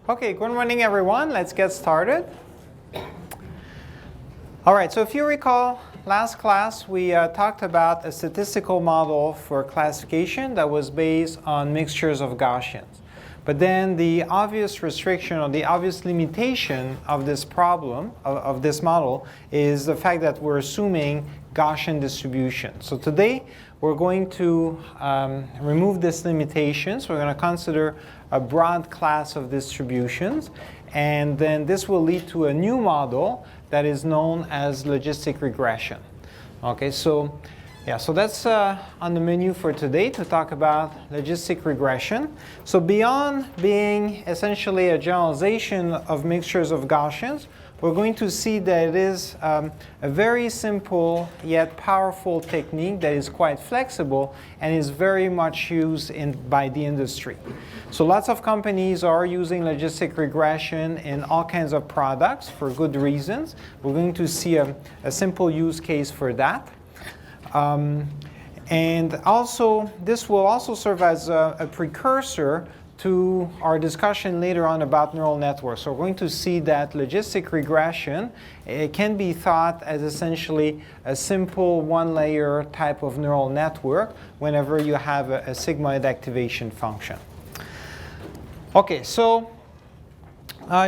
Okay, good morning everyone. Let's get started. All right, so if you recall, last class we talked about a statistical model for classification that was based on mixtures of Gaussians. But then the obvious restriction or the obvious limitation of this problem, of this model, is the fact that we're assuming Gaussian distribution. So today we're going to remove this limitation. So we're going to consider a broad class of distributions. And then this will lead to a new model that is known as logistic regression. Okay, so yeah, so that's on the menu for today to talk about logistic regression. So beyond being essentially a generalization of mixtures of Gaussians, we're going to see that it is a very simple yet powerful technique that is quite flexible and is very much used by the industry. So lots of companies are using logistic regression in all kinds of products for good reasons. We're going to see a simple use case for that. And also, this will also serve as a precursor to our discussion later on about neural networks. So we're going to see that logistic regression can be thought as essentially a simple one-layer type of neural network whenever you have a sigmoid activation function. Okay, so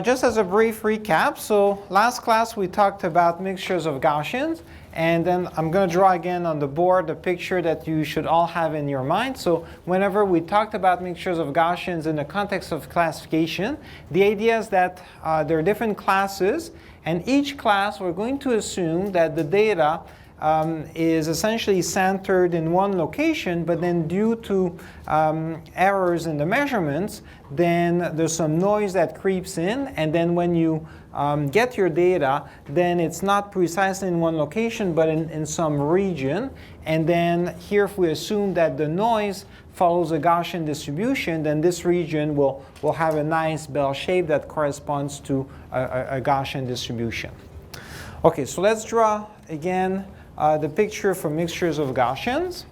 just as a brief recap, so last class we talked about mixtures of Gaussians. And then I'm going to draw again on the board a picture that you should all have in your mind. So whenever we talked about mixtures of Gaussians in the context of classification, the idea is that there are different classes. And each class, we're going to assume that the data is essentially centered in one location, but then due to errors in the measurements, then there's some noise that creeps in. And then when you get your data, then it's not precisely in one location, but in some region. And then here, if we assume that the noise follows a Gaussian distribution, then this region will have a nice bell shape that corresponds to a Gaussian distribution. Okay, so let's draw again the picture for mixtures of Gaussians.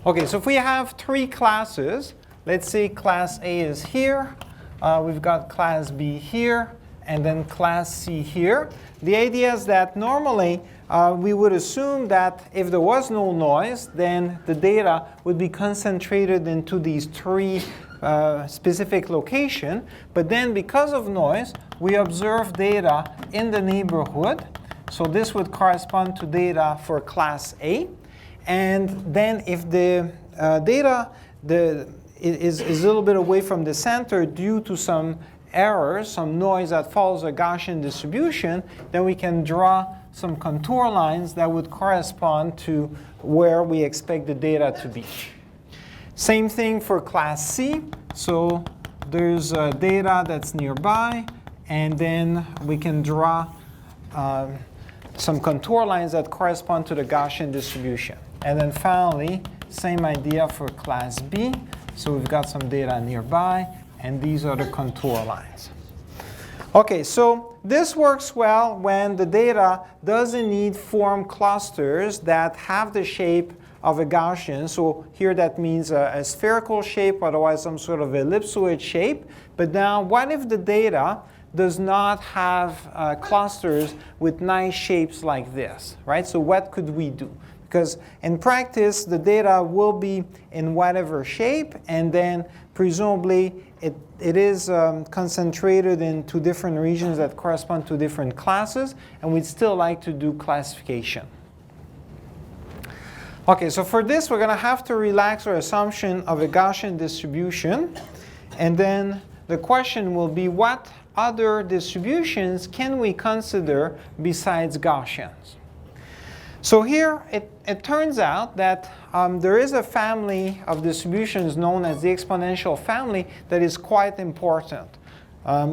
Okay, so if we have three classes, let's say class A is here, we've got class B here, and then class C here. The idea is that normally we would assume that if there was no noise, then the data would be concentrated into these three specific locations. But then because of noise, we observe data in the neighborhood. So this would correspond to data for class A. And then if the data is a little bit away from the center due to some errors, some noise that follows a Gaussian distribution, then we can draw some contour lines that would correspond to where we expect the data to be. Same thing for class C. So there's data that's nearby, and then we can draw some contour lines that correspond to the Gaussian distribution. And then finally, same idea for class B. So we've got some data nearby, and these are the contour lines. Okay, so this works well when the data does indeed form clusters that have the shape of a Gaussian. So here that means a spherical shape, otherwise some sort of ellipsoid shape. But now what if the data does not have clusters with nice shapes like this, right? So what could we do? Because in practice, the data will be in whatever shape, and then presumably it is concentrated in two different regions that correspond to different classes, and we'd still like to do classification. Okay, so for this, we're going to have to relax our assumption of a Gaussian distribution, and then the question will be, what other distributions can we consider besides Gaussians? So here, it turns out that there is a family of distributions known as the exponential family that is quite important.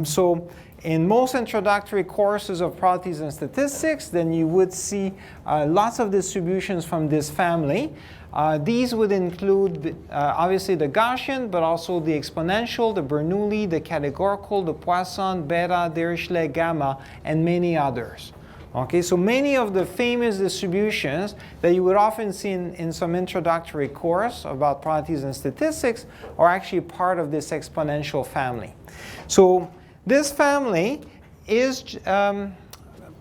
So in most introductory courses of probabilities and statistics, then you would see lots of distributions from this family. These would include obviously the Gaussian, but also the exponential, the Bernoulli, the categorical, the Poisson, beta, Dirichlet, gamma, and many others. Okay, so many of the famous distributions that you would often see in some introductory course about probabilities and statistics are actually part of this exponential family. So this family is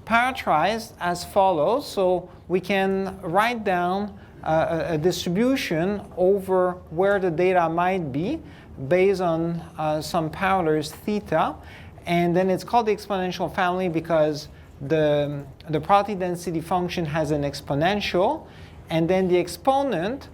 parameterized as follows. So we can write down a distribution over where the data might be based on some parameters theta. And then it's called the exponential family because the probability density function has an exponential, and then the exponent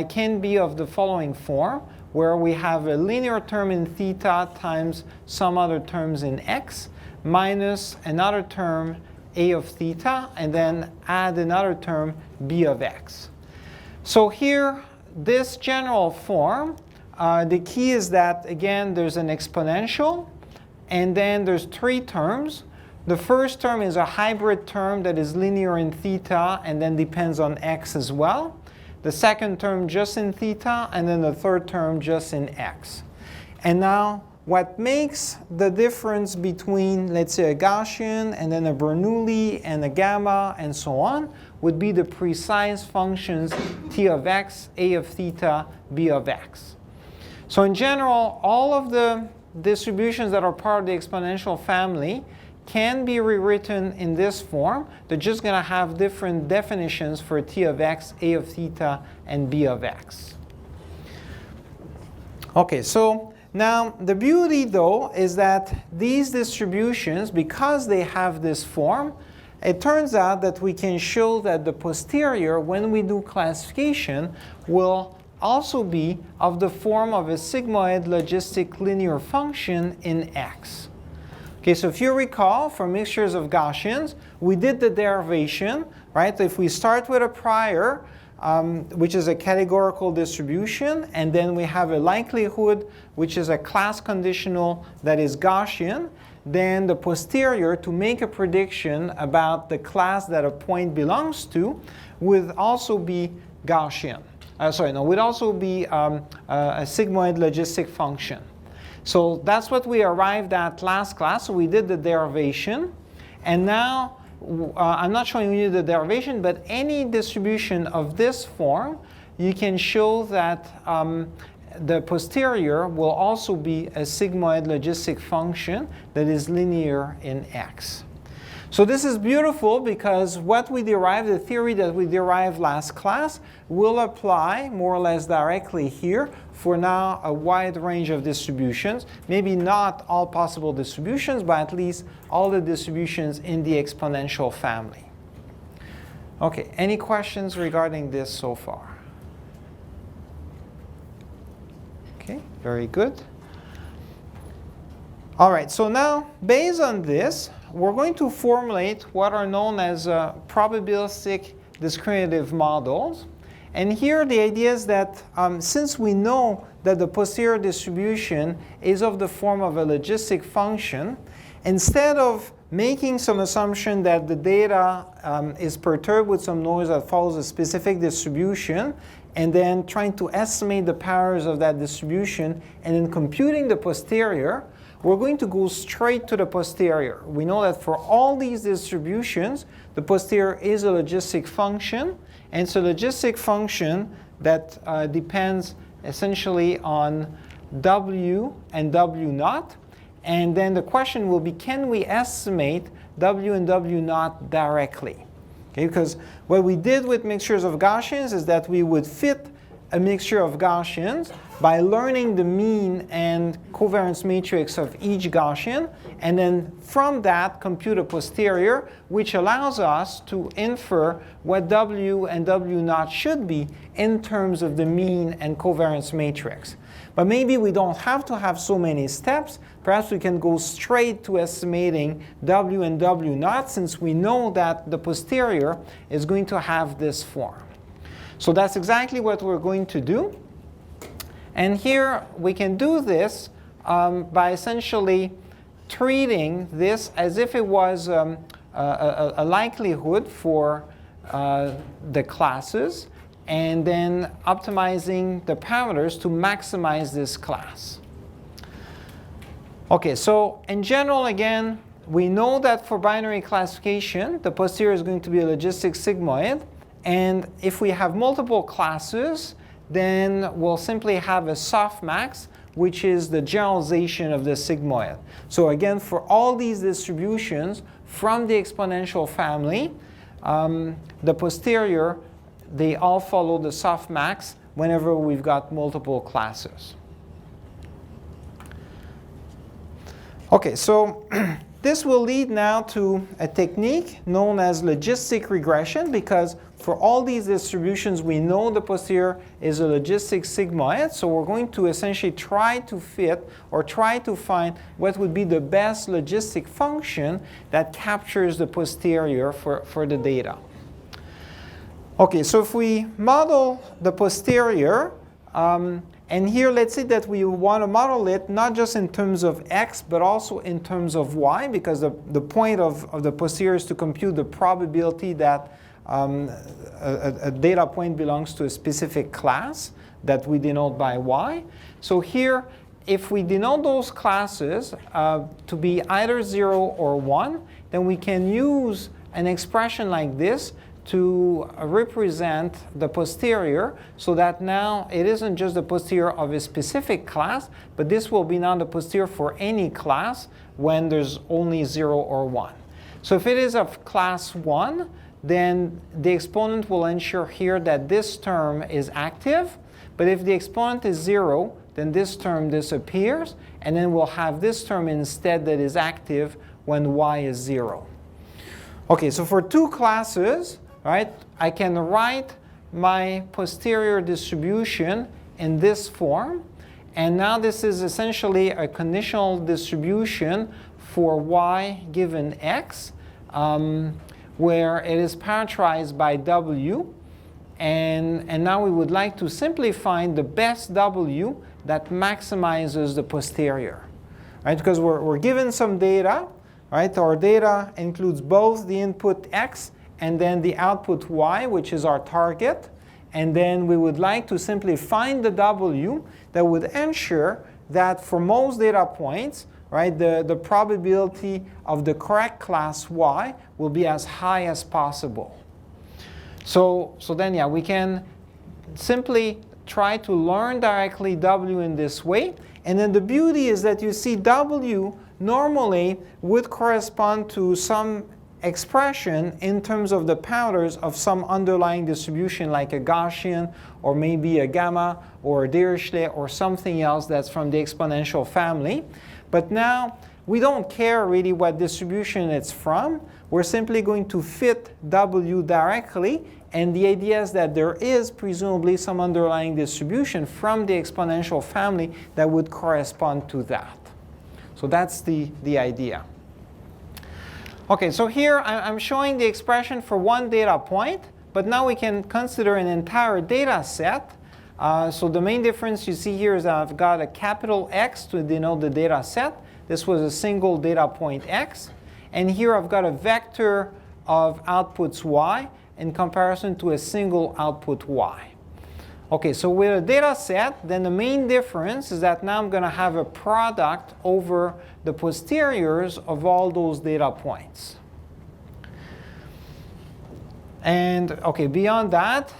can be of the following form, where we have a linear term in theta times some other terms in x, minus another term a of theta, and then add another term b of x. So here, this general form, the key is that, again, there's an exponential, and then there's three terms. The first term is a hybrid term that is linear in theta and then depends on x as well. The second term just in theta, and then the third term just in x. And now, what makes the difference between, let's say, a Gaussian and then a Bernoulli and a gamma and so on would be the precise functions t of x, a of theta, b of x. So in general, all of the distributions that are part of the exponential family can be rewritten in this form. They're just going to have different definitions for t of x, a of theta, and b of x. Okay, so now the beauty, though, is that these distributions, because they have this form, it turns out that we can show that the posterior, when we do classification, will also be of the form of a sigmoid logistic linear function in x. Okay, so if you recall, for mixtures of Gaussians, we did the derivation, right? If we start with a prior, which is a categorical distribution, and then we have a likelihood, which is a class conditional that is Gaussian, then the posterior, to make a prediction about the class that a point belongs to, would also be Gaussian. Would also be a sigmoid logistic function. So that's what we arrived at last class. So we did the derivation. And now, I'm not showing you the derivation, but any distribution of this form, you can show that the posterior will also be a sigmoid logistic function that is linear in x. So this is beautiful because what we derived, the theory that we derived last class, will apply more or less directly here for now a wide range of distributions. Maybe not all possible distributions, but at least all the distributions in the exponential family. Okay, any questions regarding this so far? Okay, very good. All right, so now based on this, we're going to formulate what are known as probabilistic discriminative models. And here the idea is that since we know that the posterior distribution is of the form of a logistic function, instead of making some assumption that the data is perturbed with some noise that follows a specific distribution, and then trying to estimate the powers of that distribution, and then computing the posterior, we're going to go straight to the posterior. We know that for all these distributions, the posterior is a logistic function, and it's a logistic function that depends essentially on W and W naught. And then the question will be, can we estimate W and W naught directly? Okay, because what we did with mixtures of Gaussians is that we would fit a mixture of Gaussians by learning the mean and covariance matrix of each Gaussian, and then from that compute a posterior, which allows us to infer what W and W naught should be in terms of the mean and covariance matrix. But maybe we don't have to have so many steps. Perhaps we can go straight to estimating W and W naught, since we know that the posterior is going to have this form. So that's exactly what we're going to do. And here we can do this by essentially treating this as if it was a likelihood for the classes. and then optimizing the parameters to maximize this class. Okay, so in general, again, we know that for binary classification, the posterior is going to be a logistic sigmoid. And if we have multiple classes, then we'll simply have a softmax, which is the generalization of the sigmoid. So again, for all these distributions from the exponential family, the posterior, they all follow the softmax whenever we've got multiple classes. Okay, so this will lead now to a technique known as logistic regression, because for all these distributions, we know the posterior is a logistic sigmoid. So we're going to essentially try to fit or try to find what would be the best logistic function that captures the posterior for the data. Okay, so if we model the posterior, and here, let's say that we want to model it not just in terms of x, but also in terms of y, because the point of the posterior is to compute the probability that a data point belongs to a specific class that we denote by y. So here, if we denote those classes to be either 0 or 1, then we can use an expression like this to represent the posterior, so that now it isn't just the posterior of a specific class, but this will be now the posterior for any class when there's only 0 or 1. So if it is of class 1, then the exponent will ensure here that this term is active. But if the exponent is 0, then this term disappears, and then we'll have this term instead that is active when y is 0. Okay, so for two classes, right, I can write my posterior distribution in this form. And now this is essentially a conditional distribution for y given x, where it is parameterized by w. And now we would like to simply find the best w that maximizes the posterior, right? Because we're given some data, right? Our data includes both the input x and then the output y, which is our target. And then we would like to simply find the w that would ensure that for most data points, right, the probability of the correct class y will be as high as possible. So then, yeah, we can simply try to learn directly w in this way. And then the beauty is that you see w normally would correspond to some expression in terms of the parameters of some underlying distribution, like a Gaussian, or maybe a gamma, or a Dirichlet, or something else that's from the exponential family. But now we don't care really what distribution it's from. We're simply going to fit w directly, and the idea is that there is presumably some underlying distribution from the exponential family that would correspond to that. So that's the idea. Okay, so here I'm showing the expression for one data point, but now we can consider an entire data set. So the main difference you see here is that I've got a capital X to denote the data set. This was a single data point X. And here I've got a vector of outputs Y in comparison to a single output Y. Okay, so with a data set, then the main difference is that now I'm going to have a product over the posteriors of all those data points. And okay, beyond that,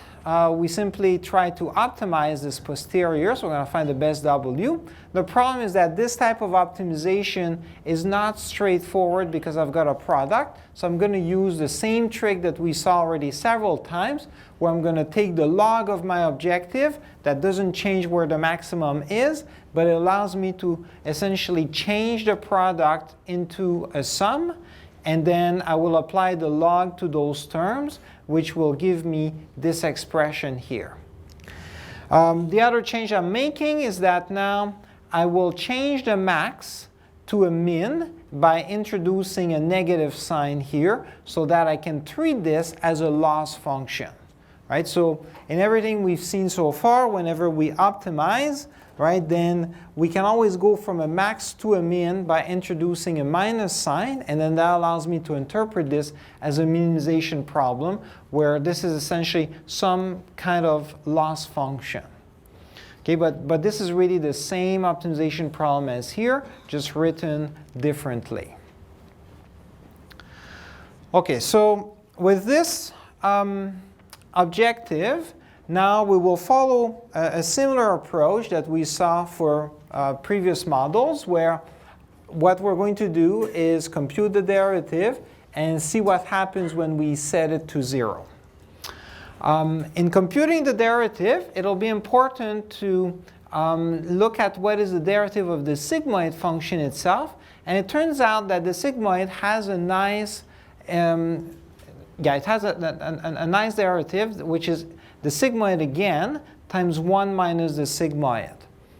we simply try to optimize this posterior, so we're going to find the best w. The problem is that this type of optimization is not straightforward because I've got a product. So I'm going to use the same trick that we saw already several times, where I'm going to take the log of my objective. That doesn't change where the maximum is, but it allows me to essentially change the product into a sum. And then I will apply the log to those terms, which will give me this expression here. The other change I'm making is that now I will change the max to a min by introducing a negative sign here, so that I can treat this as a loss function. Right? So in everything we've seen so far, whenever we optimize, right, then we can always go from a max to a min by introducing a minus sign, and then that allows me to interpret this as a minimization problem, where this is essentially some kind of loss function. Okay, but this is really the same optimization problem as here, just written differently. Okay, so with this objective, now we will follow a similar approach that we saw for previous models, where what we're going to do is compute the derivative and see what happens when we set it to 0. In computing the derivative, it'll be important to look at what is the derivative of the sigmoid function itself. And it turns out that the sigmoid has a nice, it has a nice derivative, which is the sigmoid again times 1 minus the sigmoid.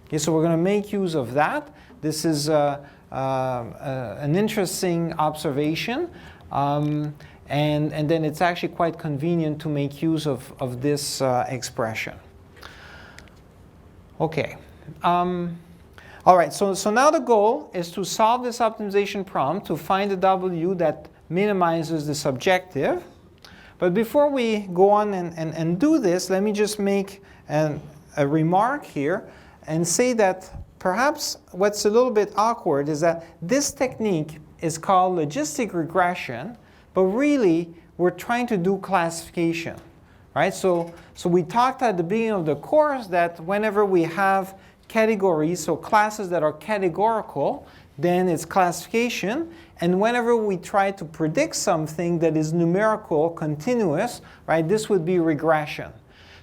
Okay, so we're going to make use of that. This is an interesting observation. And then it's actually quite convenient to make use of this expression. Okay. All right, so now the goal is to solve this optimization problem to find a W that minimizes this objective. But before we go on and do this, let me just make a remark here and say that perhaps what's a little bit awkward is that this technique is called logistic regression, but really we're trying to do classification, right? So we talked at the beginning of the course that whenever we have categories, so classes that are categorical, then it's classification. And whenever we try to predict something that is numerical, continuous, right, this would be regression.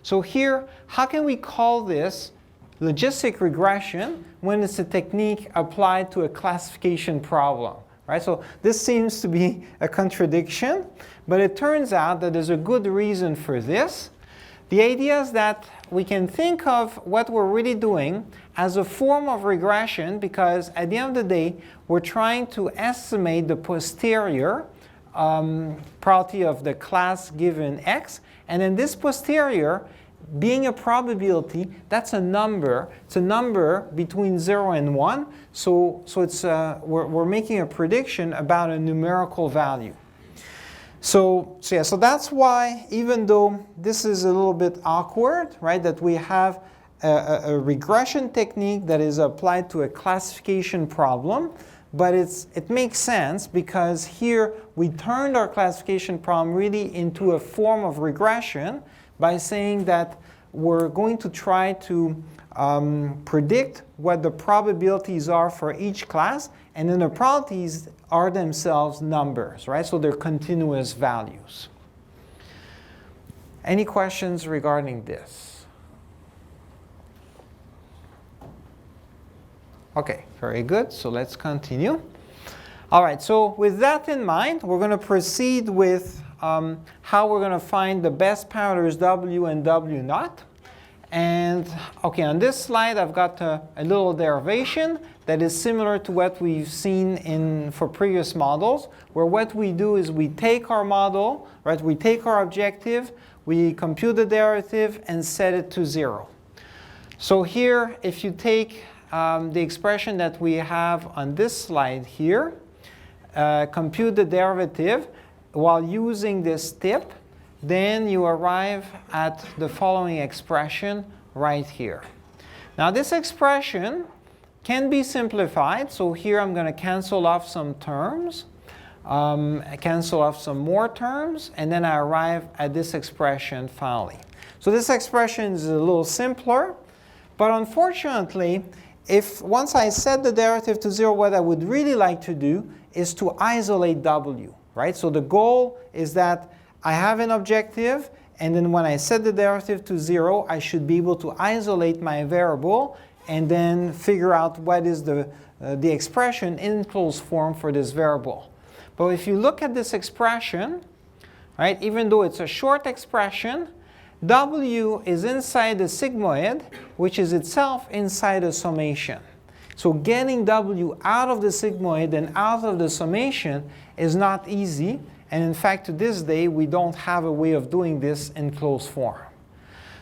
So here, how can we call this logistic regression when it's a technique applied to a classification problem? Right? So this seems to be a contradiction, but it turns out that there's a good reason for this. The idea is that we can think of what we're really doing as a form of regression, because at the end of the day, we're trying to estimate the posterior probability of the class given X. And then this posterior, being a probability, that's a number. It's a number between 0 and 1. So it's, we're making a prediction about a numerical value. So that's why, even though this is a little bit awkward, right, that we have a regression technique that is applied to a classification problem, but it makes sense because here we turned our classification problem really into a form of regression by saying that we're going to try to predict what the probabilities are for each class, and then the probabilities are themselves numbers, right? So they're continuous values. Any questions regarding this? Okay, very good. So let's continue. All right, so with that in mind, we're going to proceed with how we're going to find the best parameters W and W naught. And okay, on this slide, I've got a little derivation that is similar to what we've seen for previous models, where what we do is we take our model, right? We take our objective, we compute the derivative, and set it to 0. So here, if you take the expression that we have on this slide here, compute the derivative while using this tip, then you arrive at the following expression right here. Now this expression can be simplified. So here I'm going to cancel off some terms, cancel off some more terms, and then I arrive at this expression finally. So this expression is a little simpler, but unfortunately, if once I set the derivative to 0, what I would really like to do is to isolate W, right? So the goal is that I have an objective, and then when I set the derivative to 0, I should be able to isolate my variable and then figure out what is the expression in closed form for this variable. But if you look at this expression, right, even though it's a short expression, W is inside the sigmoid, which is itself inside a summation. So getting W out of the sigmoid and out of the summation is not easy. And in fact, to this day, we don't have a way of doing this in closed form.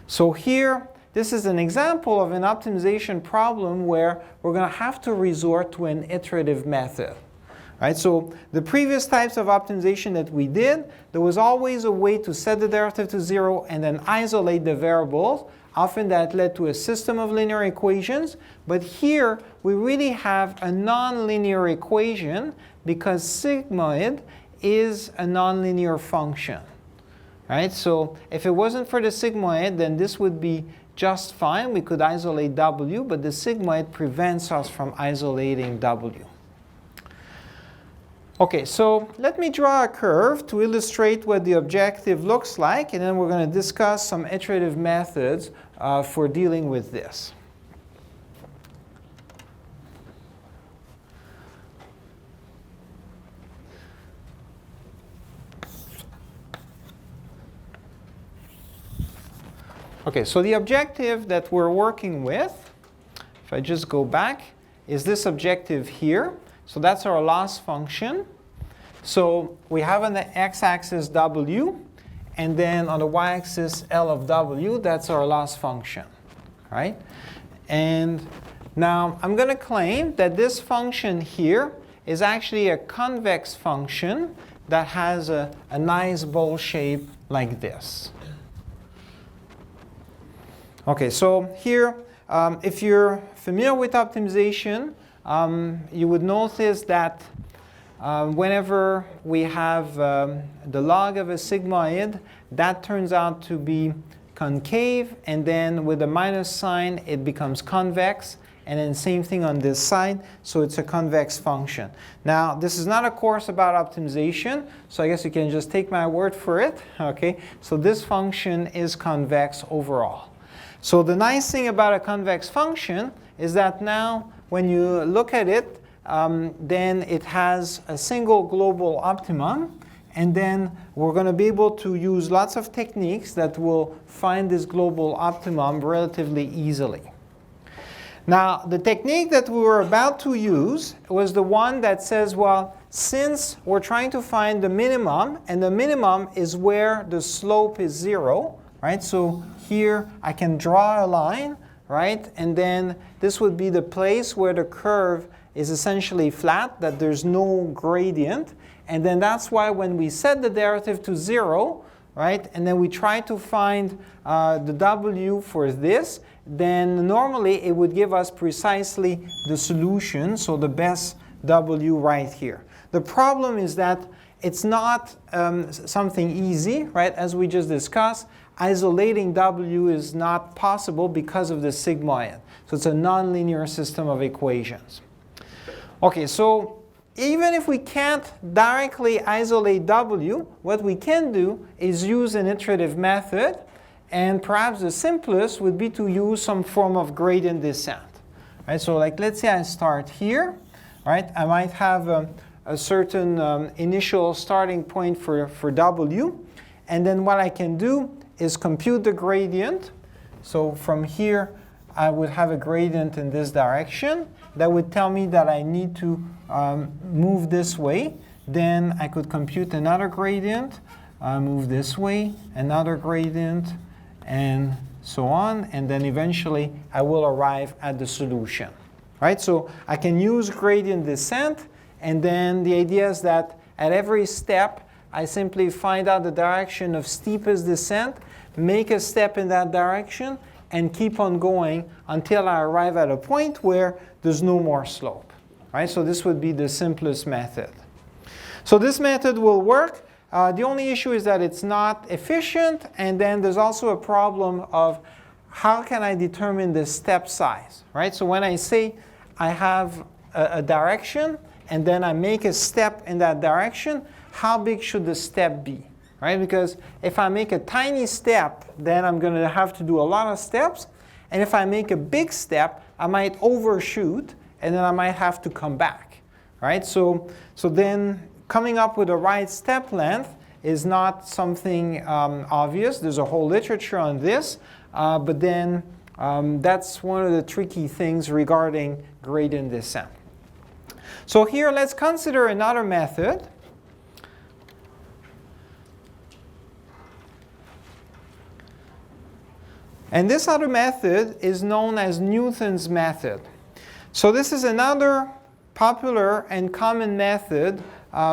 So here, this is an example of an optimization problem where we're going to have to resort to an iterative method. Right? So the previous types of optimization that we did, there was always a way to set the derivative to 0 and then isolate the variables. Often that led to a system of linear equations. But here we really have a nonlinear equation because sigmoid is a nonlinear function. Right? So if it wasn't for the sigmoid, then this would be just fine. We could isolate W, but the sigmoid prevents us from isolating W. Okay, so let me draw a curve to illustrate what the objective looks like, and then we're going to discuss some iterative methods for dealing with this. Okay, so the objective that we're working with, if I just go back, is this objective here. So that's our loss function. So we have on the x-axis W, and then on the y-axis L of W, that's our loss function. Right? And now I'm going to claim that this function here is actually a convex function that has a nice bowl shape like this. Okay, so here, if you're familiar with optimization, you would notice that whenever we have the log of a sigmoid, that turns out to be concave, and then with a minus sign it becomes convex, and then same thing on this side, so it's a convex function. Now this is not a course about optimization, so I guess you can just take my word for it. Okay, so this function is convex overall. So the nice thing about a convex function is that now when you look at it, then it has a single global optimum, and then we're going to be able to use lots of techniques that will find this global optimum relatively easily. Now, the technique that we were about to use was the one that says, well, since we're trying to find the minimum, and the minimum is where the slope is 0, right? So here I can draw a line, right? And then this would be the place where the curve is essentially flat, that there's no gradient. And then that's why when we set the derivative to 0, right, and then we try to find the W for this, then normally it would give us precisely the solution, so the best W right here. The problem is that it's not something easy, right? As we just discussed, isolating W is not possible because of the sigmoid. So it's a nonlinear system of equations. Okay, so even if we can't directly isolate W, what we can do is use an iterative method, and perhaps the simplest would be to use some form of gradient descent. Right? So like let's say I start here, right? I might have a certain initial starting point for W, and then what I can do is compute the gradient. So from here I would have a gradient in this direction. That would tell me that I need to move this way. Then I could compute another gradient, move this way, another gradient, and so on. And then eventually I will arrive at the solution. Right? So I can use gradient descent, and then the idea is that at every step I simply find out the direction of steepest descent, make a step in that direction, and keep on going until I arrive at a point where there's no more slope. Right? So this would be the simplest method. So this method will work. The only issue is that it's not efficient, and then there's also a problem of how can I determine the step size. Right? So when I say I have a direction and then I make a step in that direction, how big should the step be? Right? Because if I make a tiny step, then I'm going to have to do a lot of steps. And if I make a big step, I might overshoot, and then I might have to come back. Right? So then coming up with the right step length is not something obvious. There's a whole literature on this. But then that's one of the tricky things regarding gradient descent. So here let's consider another method. And this other method is known as Newton's method. So this is another popular and common method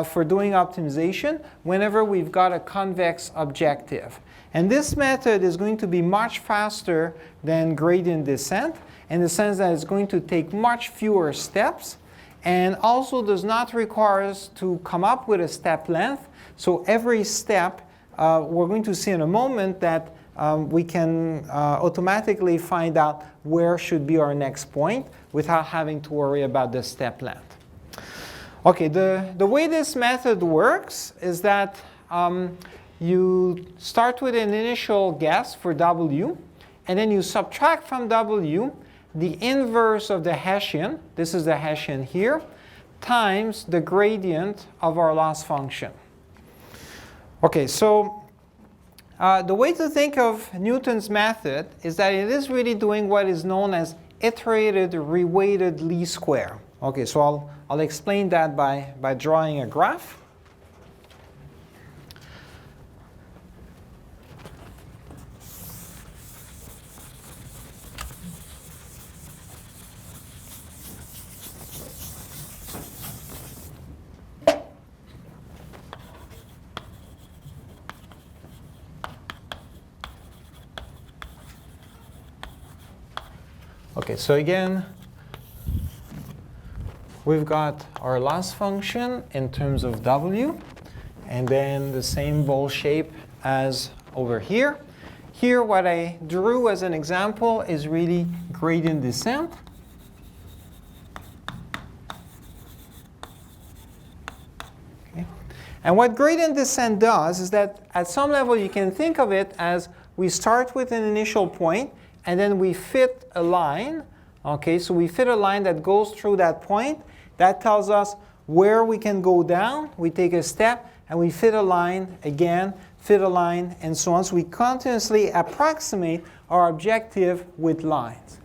for doing optimization whenever we've got a convex objective. And this method is going to be much faster than gradient descent in the sense that it's going to take much fewer steps and also does not require us to come up with a step length. So every step, we're going to see in a moment that we can automatically find out where should be our next point without having to worry about the step length. Okay, the way this method works is that you start with an initial guess for W, and then you subtract from W the inverse of the Hessian, this is the Hessian here, times the gradient of our loss function. Okay, so the way to think of Newton's method is that it is really doing what is known as iterated reweighted least square. Okay, so I'll explain that by drawing a graph. Okay, so again, we've got our loss function in terms of W, and then the same bowl shape as over here. Here, what I drew as an example is really gradient descent. Okay. And what gradient descent does is that at some level you can think of it as we start with an initial point, and then we fit a line. Okay, so we fit a line that goes through that point. That tells us where we can go down. We take a step, and we fit a line again, fit a line, and so on. So we continuously approximate our objective with lines.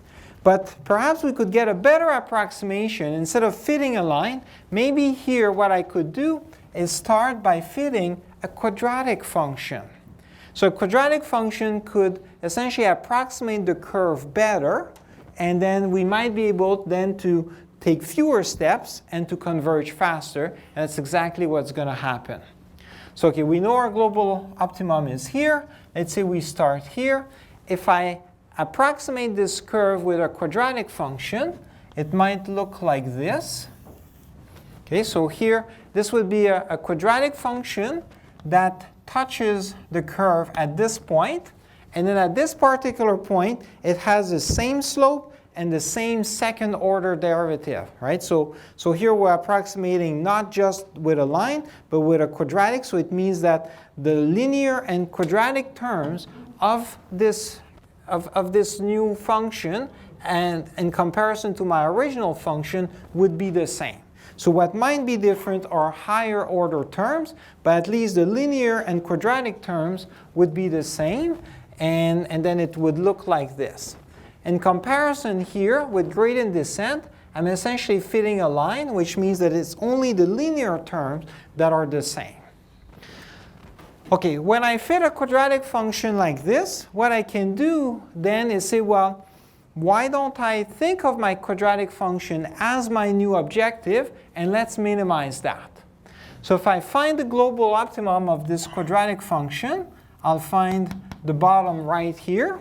But perhaps we could get a better approximation. Instead of fitting a line, maybe here what I could do is start by fitting a quadratic function. So a quadratic function could essentially approximate the curve better, and then we might be able then to take fewer steps and to converge faster, and that's exactly what's going to happen. So okay, we know our global optimum is here. Let's say we start here. If I approximate this curve with a quadratic function, it might look like this. Okay, so here, this would be a quadratic function that touches the curve at this point, and then at this particular point, it has the same slope and the same second order derivative, right? So here we're approximating not just with a line, but with a quadratic, so it means that the linear and quadratic terms of this new function and in comparison to my original function would be the same. So what might be different are higher order terms, but at least the linear and quadratic terms would be the same, and then it would look like this. In comparison here with gradient descent, I'm essentially fitting a line, which means that it's only the linear terms that are the same. Okay, when I fit a quadratic function like this, what I can do then is say, well, why don't I think of my quadratic function as my new objective, and let's minimize that. So if I find the global optimum of this quadratic function, I'll find the bottom right here.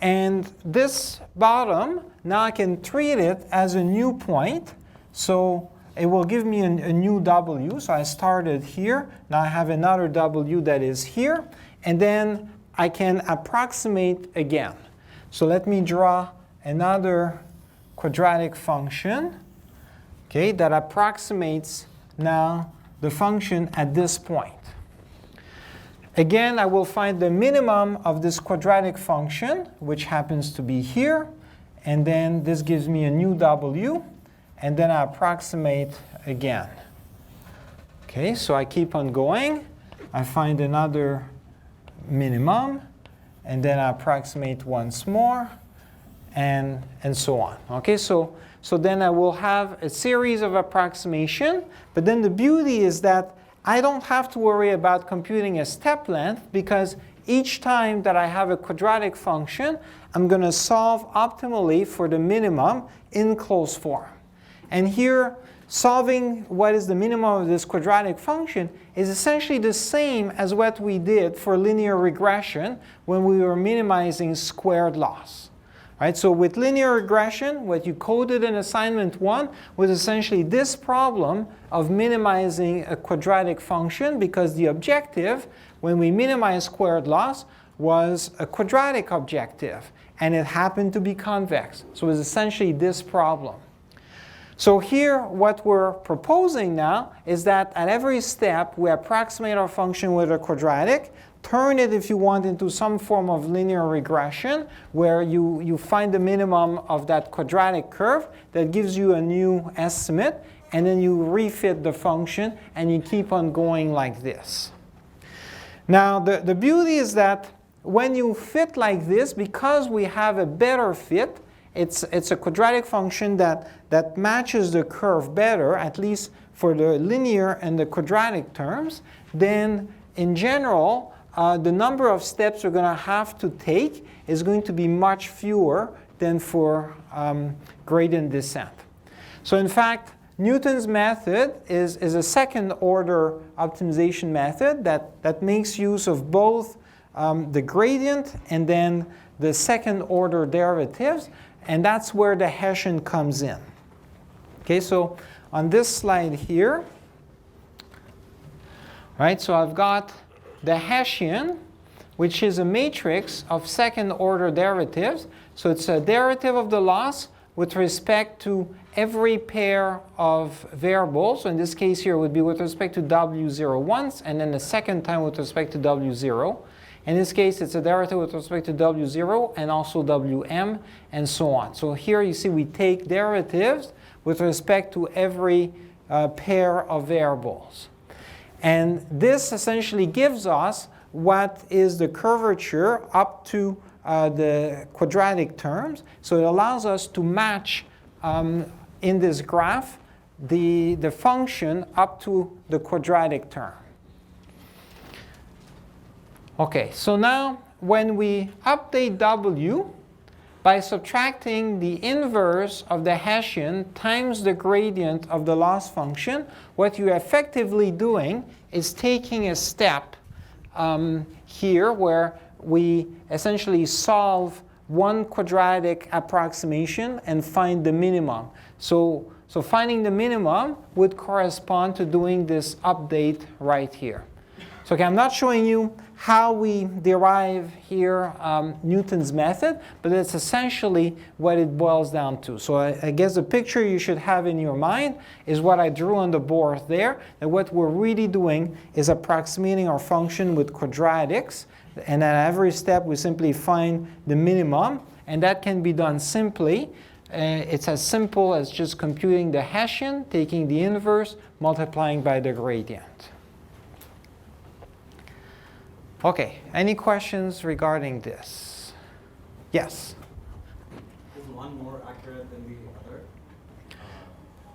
And this bottom, now I can treat it as a new point. So it will give me a new W. So I started here. Now I have another W that is here. And then I can approximate again. So let me draw another quadratic function, okay, that approximates now the function at this point. Again, I will find the minimum of this quadratic function, which happens to be here. And then this gives me a new W. And then I approximate again. Okay, so I keep on going. I find another minimum. And then I approximate once more. And so on. Okay, so then I will have a series of approximation. But then the beauty is that I don't have to worry about computing a step length, because each time that I have a quadratic function, I'm going to solve optimally for the minimum in closed form. And here, solving what is the minimum of this quadratic function is essentially the same as what we did for linear regression when we were minimizing squared loss. Right? So with linear regression, what you coded in assignment 1 was essentially this problem of minimizing a quadratic function, because the objective when we minimize squared loss was a quadratic objective, and it happened to be convex. So it was essentially this problem. So here, what we're proposing now is that at every step, we approximate our function with a quadratic, turn it, if you want, into some form of linear regression, where you find the minimum of that quadratic curve that gives you a new estimate, and then you refit the function, and you keep on going like this. Now, the beauty is that when you fit like this, because we have a better fit, it's a quadratic function that matches the curve better, at least for the linear and the quadratic terms, then in general, the number of steps we're going to have to take is going to be much fewer than for gradient descent. So in fact, Newton's method is a second order optimization method that makes use of both the gradient and then the second order derivatives, and that's where the Hessian comes in. Okay, so on this slide here, right, so I've got the Hessian, which is a matrix of second order derivatives. So it's a derivative of the loss with respect to every pair of variables. So in this case here, it would be with respect to W0 once, and then the second time with respect to W0. In this case, it's a derivative with respect to W0 and also Wm, and so on. So here you see we take derivatives with respect to every pair of variables. And this essentially gives us what is the curvature up to the quadratic terms. So it allows us to match in this graph the function up to the quadratic term. Okay, so now when we update W by subtracting the inverse of the Hessian times the gradient of the loss function, what you're effectively doing is taking a step here where we essentially solve one quadratic approximation and find the minimum. So finding the minimum would correspond to doing this update right here. So okay, I'm not showing you how we derive here Newton's method, but it's essentially what it boils down to. So I guess the picture you should have in your mind is what I drew on the board there, that what we're really doing is approximating our function with quadratics, and at every step we simply find the minimum, and that can be done simply. It's as simple as just computing the Hessian, taking the inverse, multiplying by the gradient. Okay, any questions regarding this? Yes? Is one more accurate than the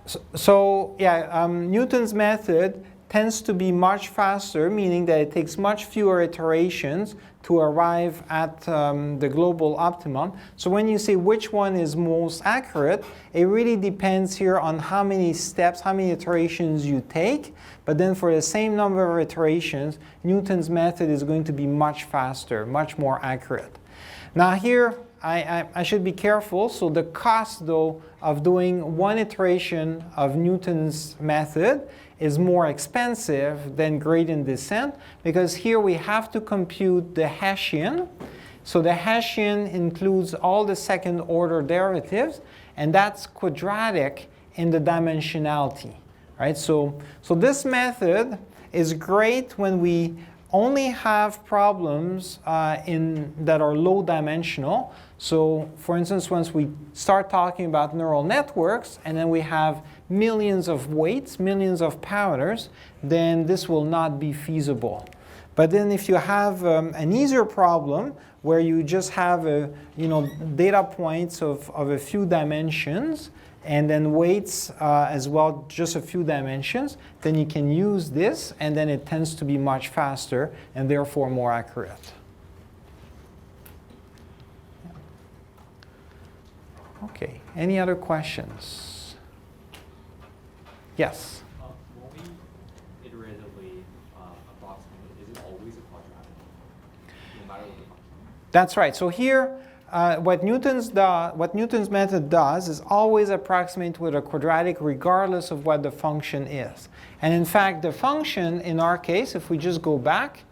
other? So yeah, Newton's method tends to be much faster, meaning that it takes much fewer iterations to arrive at the global optimum. So when you say which one is most accurate, it really depends here on how many steps, how many iterations you take. But then for the same number of iterations, Newton's method is going to be much faster, much more accurate. Now here, I should be careful. So the cost, though, of doing one iteration of Newton's method is more expensive than gradient descent, because here we have to compute the Hessian. So the Hessian includes all the second order derivatives, and that's quadratic in the dimensionality. Right? So this method is great when we only have problems that are low dimensional. So for instance, once we start talking about neural networks and then we have millions of weights, millions of powders, then this will not be feasible. But then if you have an easier problem where you just have data points of a few dimensions, and then weights as well, just a few dimensions, then you can use this, and then it tends to be much faster and therefore more accurate. Okay, any other questions? Yes? When we iteratively approximate, is it always a quadratic, no matter what the function is? That's right. So here, what Newton's method does is always approximate with a quadratic regardless of what the function is. And in fact, the function in our case, if we just go back,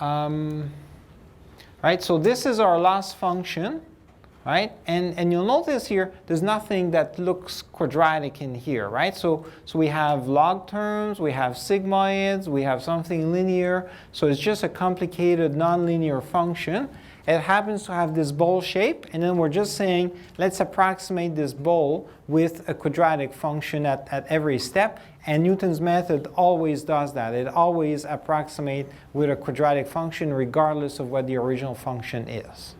right? So this is our loss function, right? And you'll notice here, there's nothing that looks quadratic in here, right? So we have log terms, we have sigmoids, we have something linear. So it's just a complicated nonlinear function. It happens to have this bowl shape, and then we're just saying, let's approximate this bowl with a quadratic function at every step. And Newton's method always does that. It always approximates with a quadratic function regardless of what the original function is.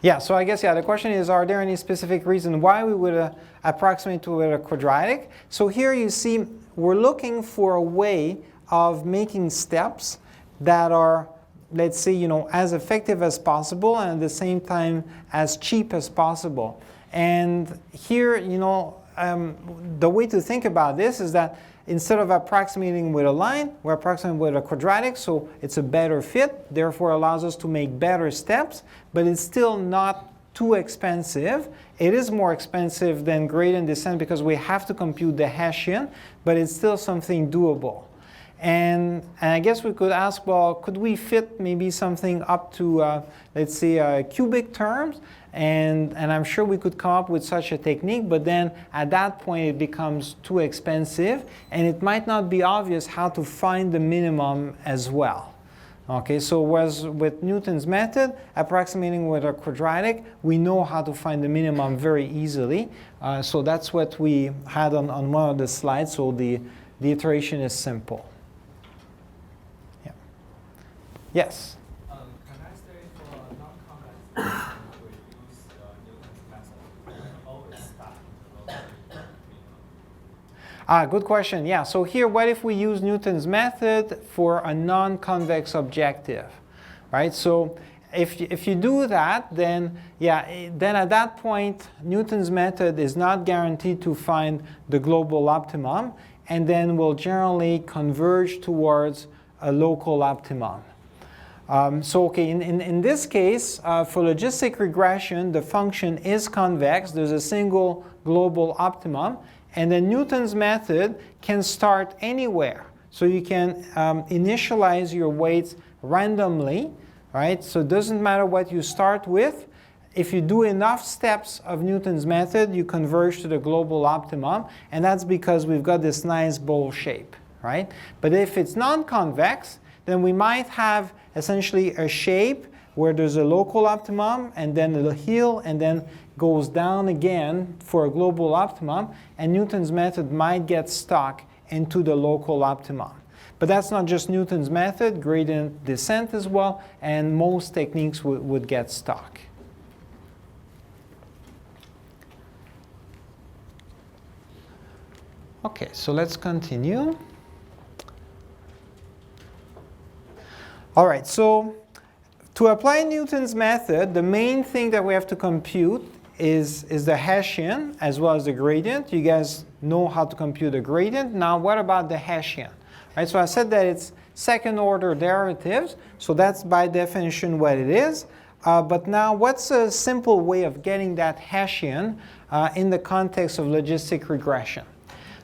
Yeah, so I guess, the question is, are there any specific reason why we would approximate to a quadratic? So here you see, we're looking for a way of making steps that are, let's say, as effective as possible and at the same time as cheap as possible. And here, the way to think about this is that instead of approximating with a line, we're approximating with a quadratic, so it's a better fit, therefore allows us to make better steps, but it's still not too expensive. It is more expensive than gradient descent because we have to compute the Hessian, but it's still something doable. And I guess we could ask, well, could we fit maybe something up to, let's say, cubic terms? And I'm sure we could come up with such a technique, but then at that point it becomes too expensive, and it might not be obvious how to find the minimum as well. Okay, so with Newton's method, approximating with a quadratic, we know how to find the minimum very easily. So that's what we had on one of the slides, so the iteration is simple. Yeah. Yes? Can I say for non-convex we use Newton's method, always start with the minimum? Good question. Yeah, so here, what if we use Newton's method for a non-convex objective, right? So if you do that, then at that point, Newton's method is not guaranteed to find the global optimum, and then will generally converge towards a local optimum. So okay, in this case, for logistic regression, the function is convex. There's a single global optimum. And then Newton's method can start anywhere. So you can initialize your weights randomly, right? So it doesn't matter what you start with. If you do enough steps of Newton's method, you converge to the global optimum. And that's because we've got this nice bowl shape, right? But if it's non-convex, then we might have essentially a shape where there's a local optimum, and then a hill, and then goes down again for a global optimum, and Newton's method might get stuck into the local optimum. But that's not just Newton's method, gradient descent as well, and most techniques would get stuck. Okay, so let's continue. All right, so to apply Newton's method, the main thing that we have to compute is the Hessian as well as the gradient. You guys know how to compute the gradient. Now, what about the Hessian? Right, so I said that it's second order derivatives, so that's by definition what it is. But now, what's a simple way of getting that Hessian in the context of logistic regression?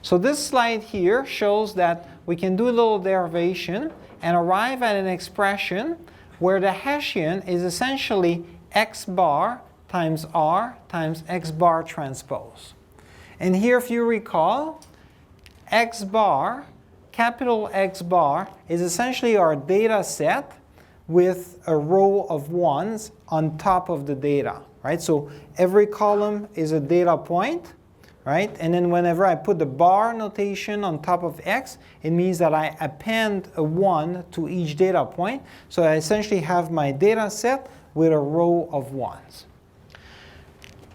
So this slide here shows that we can do a little derivation and arrive at an expression where the Hessian is essentially x bar times r times x bar transpose. And here, if you recall, x bar, capital X bar, is essentially our data set with a row of ones on top of the data, right? So every column is a data point, right? And then whenever I put the bar notation on top of x, it means that I append a 1 to each data point. So I essentially have my data set with a row of ones.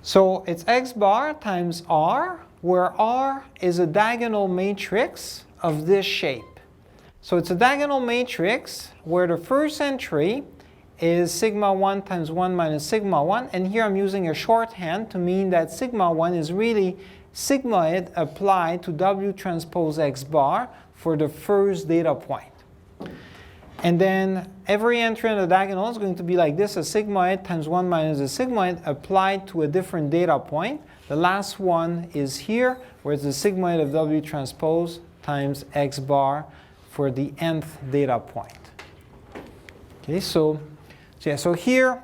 So it's x bar times r, where r is a diagonal matrix of this shape. So it's a diagonal matrix where the first entry is sigma 1 times 1 minus sigma 1. And here I'm using a shorthand to mean that sigma 1 is really sigmoid applied to W transpose X bar for the first data point. And then every entry on the diagonal is going to be like this, a sigmoid times 1 minus a sigmoid applied to a different data point. The last one is here, where it's the sigmoid of W transpose times X bar for the nth data point. Okay, so here,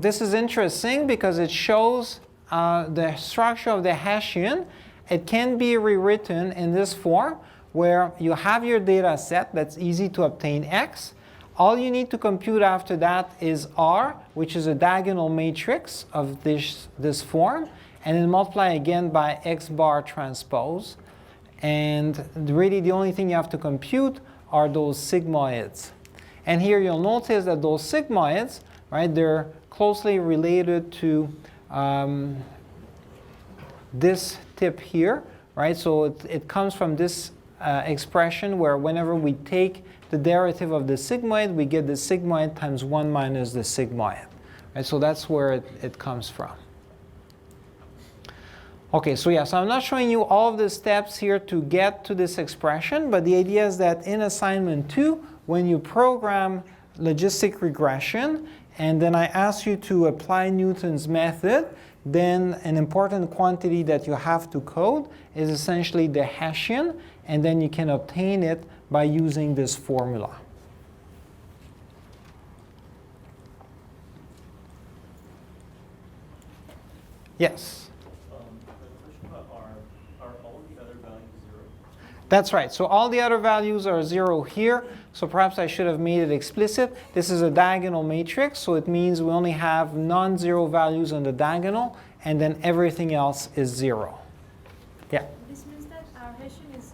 this is interesting because it shows the structure of the Hessian. It can be rewritten in this form, where you have your data set that's easy to obtain X. All you need to compute after that is R, which is a diagonal matrix of this form, and then multiply again by X bar transpose. And really the only thing you have to compute are those sigmoids. And here you'll notice that those sigmoids, right, they're closely related to this tip here, right? So it comes from this expression where whenever we take the derivative of the sigmoid, we get the sigmoid times 1 minus the sigmoid. Right? So that's where it comes from. Okay, so yeah, so I'm not showing you all of the steps here to get to this expression, but the idea is that in assignment 2, when you program logistic regression, and then I ask you to apply Newton's method, then an important quantity that you have to code is essentially the Hessian, and then you can obtain it by using this formula. Yes? The question about are all the other values 0? That's right. So all the other values are 0 here. So perhaps I should have made it explicit. This is a diagonal matrix, so it means we only have non-zero values on the diagonal, and then everything else is 0. Yeah? This means that our Hessian is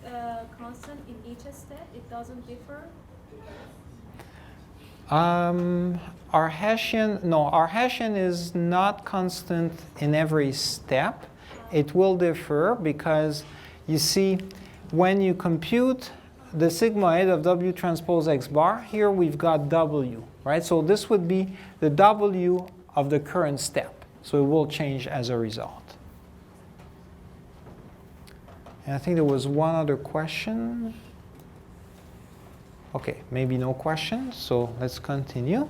constant in each step. It doesn't differ. Our Hessian is not constant in every step. It will differ because, you see, when you compute the sigmoid of W transpose X bar, here we've got W, right? So this would be the W of the current step. So it will change as a result. And I think there was one other question. Okay, maybe no questions, so let's continue.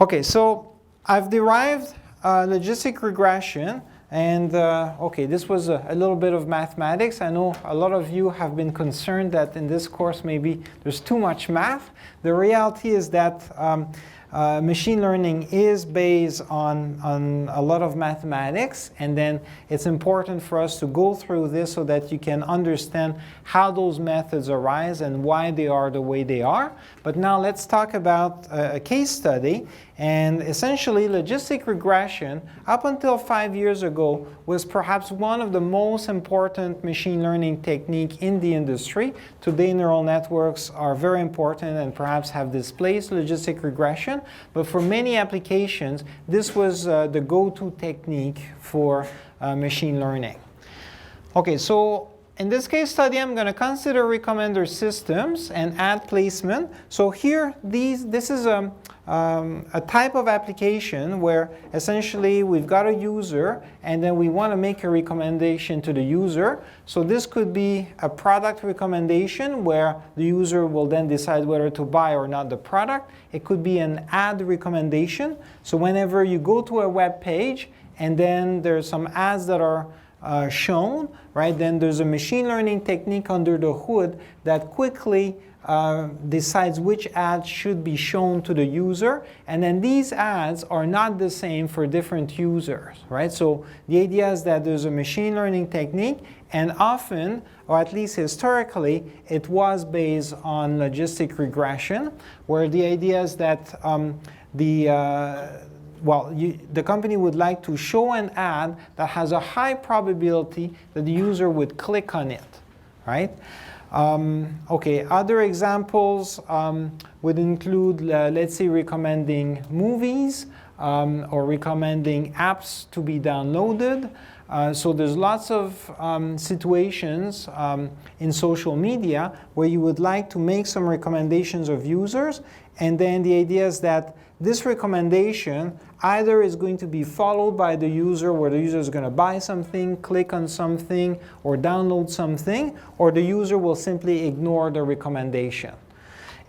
Okay, so I've derived logistic regression, and okay, this was a little bit of mathematics. I know a lot of you have been concerned that in this course maybe there's too much math. The reality is that machine learning is based on a lot of mathematics, and then it's important for us to go through this so that you can understand how those methods arise and why they are the way they are. But now let's talk about a case study. And essentially, logistic regression, up until 5 years ago, was perhaps one of the most important machine learning techniques in the industry. Today, neural networks are very important and perhaps have displaced logistic regression. But for many applications, this was the go-to technique for machine learning. Okay, so in this case study, I'm going to consider recommender systems and ad placement. So here, this is a type of application where essentially we've got a user and then we want to make a recommendation to the user. So this could be a product recommendation where the user will then decide whether to buy or not the product. It could be an ad recommendation. So whenever you go to a web page and then there's some ads that are shown, right, then there's a machine learning technique under the hood that quickly decides which ads should be shown to the user, and then these ads are not the same for different users, right? So the idea is that there's a machine learning technique, and often, or at least historically, it was based on logistic regression, where the idea is that the company would like to show an ad that has a high probability that the user would click on it, right? Okay, other examples would include, let's say, recommending movies or recommending apps to be downloaded. So there's lots of situations in social media where you would like to make some recommendations of users, and then the idea is that this recommendation either is going to be followed by the user, where the user is going to buy something, click on something, or download something, or the user will simply ignore the recommendation.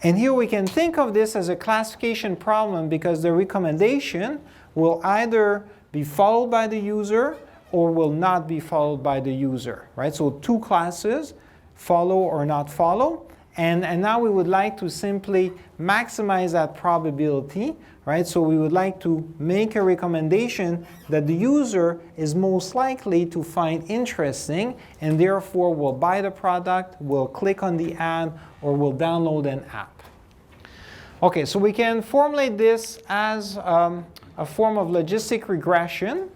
And here we can think of this as a classification problem, because the recommendation will either be followed by the user or will not be followed by the user, right? So two classes, follow or not follow. And now we would like to simply maximize that probability, right? So we would like to make a recommendation that the user is most likely to find interesting, and therefore will buy the product, will click on the ad, or will download an app. Okay, so we can formulate this as a form of logistic regression.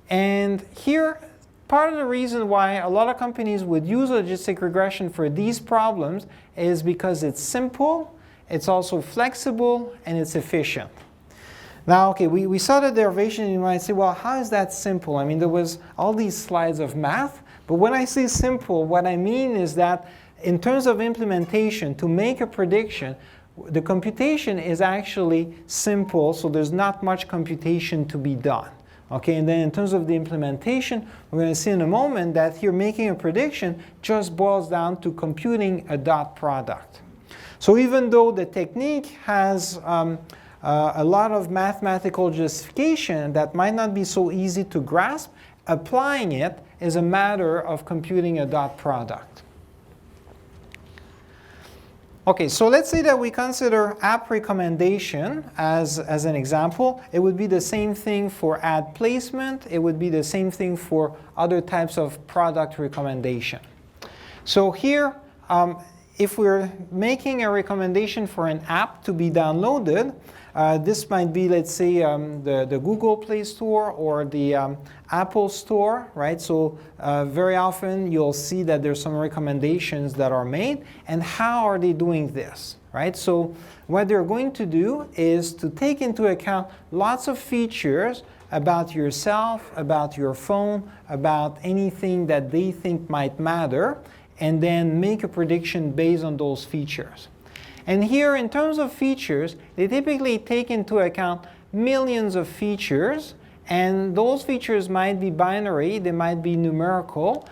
And here, part of the reason why a lot of companies would use logistic regression for these problems is because it's simple, it's also flexible, and it's efficient. Now, okay, we saw the derivation, and you might say, well, how is that simple? I mean, there was all these slides of math, but when I say simple, what I mean is that in terms of implementation, to make a prediction, the computation is actually simple, so there's not much computation to be done. Okay, and then in terms of the implementation, we're going to see in a moment that here making a prediction just boils down to computing a dot product. So even though the technique has a lot of mathematical justification that might not be so easy to grasp, applying it is a matter of computing a dot product. Okay, so let's say that we consider app recommendation as an example. It would be the same thing for ad placement. It would be the same thing for other types of product recommendation. So here, if we're making a recommendation for an app to be downloaded, this might be, let's say, the Google Play Store or the Apple Store, right? So very often you'll see that there's some recommendations that are made. And how are they doing this, right? So what they're going to do is to take into account lots of features about yourself, about your phone, about anything that they think might matter, and then make a prediction based on those features. And here, in terms of features, they typically take into account millions of features, and those features might be binary, they might be numerical.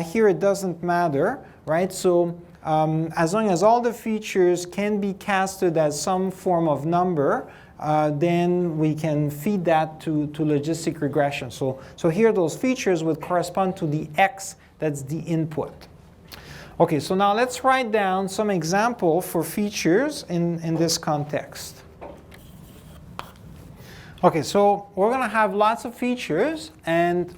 Here it doesn't matter, right? So as long as all the features can be casted as some form of number, then we can feed that to logistic regression. So here those features would correspond to the x, that's the input. Okay, so now let's write down some example for features in this context. Okay, so we're going to have lots of features, and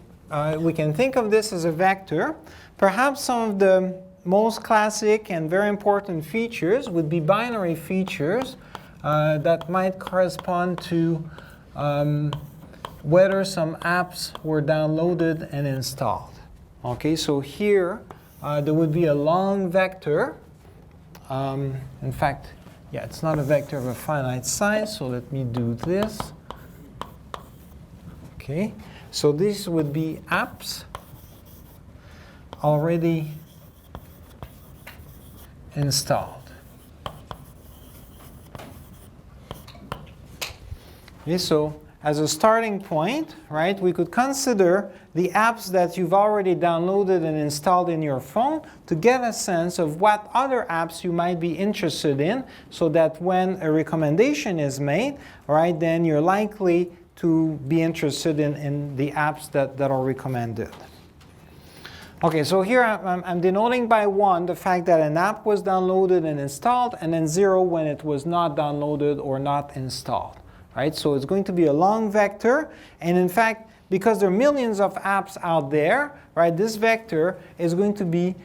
we can think of this as a vector. Perhaps some of the most classic and very important features would be binary features that might correspond to whether some apps were downloaded and installed. Okay, so here there would be a long vector. In fact, yeah, it's not a vector of a finite size, so let me do this. Okay, so this would be apps already installed. Okay, so as a starting point, right, we could consider the apps that you've already downloaded and installed in your phone to get a sense of what other apps you might be interested in, so that when a recommendation is made, right, then you're likely to be interested in the apps that are recommended. Okay, so here I'm denoting by 1 the fact that an app was downloaded and installed, and then 0 when it was not downloaded or not installed. Right? So it's going to be a long vector, and in fact, because there are millions of apps out there, right, this vector is going to be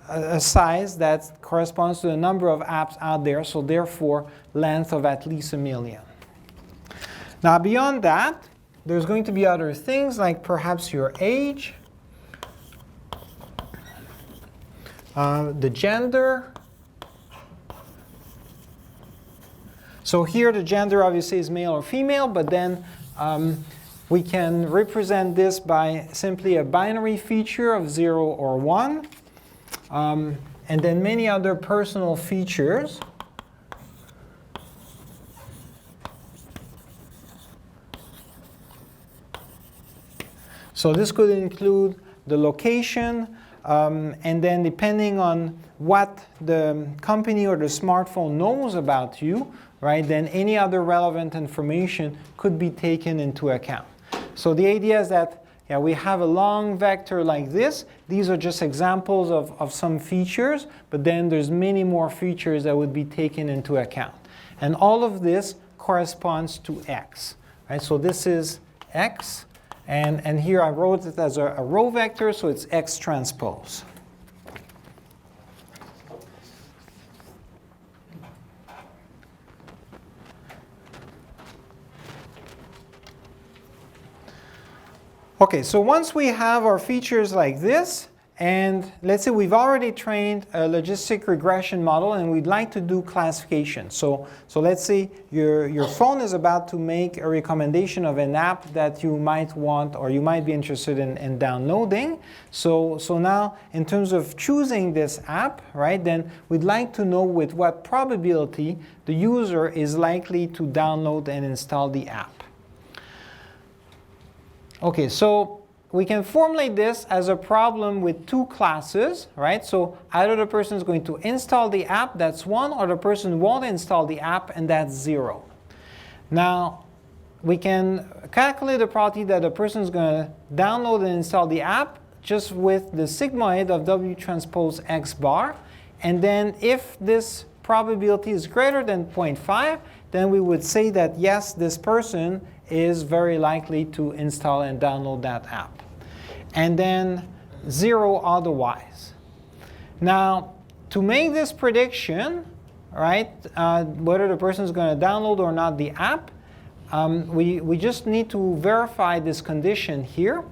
a size that corresponds to the number of apps out there, so therefore length of at least 1 million. Now beyond that, there's going to be other things like perhaps your age, the gender. So here the gender obviously is male or female, but then we can represent this by simply a binary feature of 0 or 1, and then many other personal features. So this could include the location, and then depending on what the company or the smartphone knows about you, right, then any other relevant information could be taken into account. So the idea is that we have a long vector like this. These are just examples of some features, but then there's many more features that would be taken into account. And all of this corresponds to x. Right? So this is x. And here I wrote it as a row vector, so it's x transpose. Okay, so once we have our features like this, and let's say we've already trained a logistic regression model and we'd like to do classification. So let's say your phone is about to make a recommendation of an app that you might want or you might be interested in downloading. So now in terms of choosing this app, right, then we'd like to know with what probability the user is likely to download and install the app. Okay, so we can formulate this as a problem with two classes, right? So either the person is going to install the app, that's 1, or the person won't install the app, and that's 0. Now, we can calculate the probability that the person is going to download and install the app just with the sigmoid of W transpose X bar. And then if this probability is greater than 0.5, then we would say that yes, this person is very likely to install and download that app. And then 0 otherwise. Now, to make this prediction, right, whether the person is going to download or not the app, we just need to verify this condition here.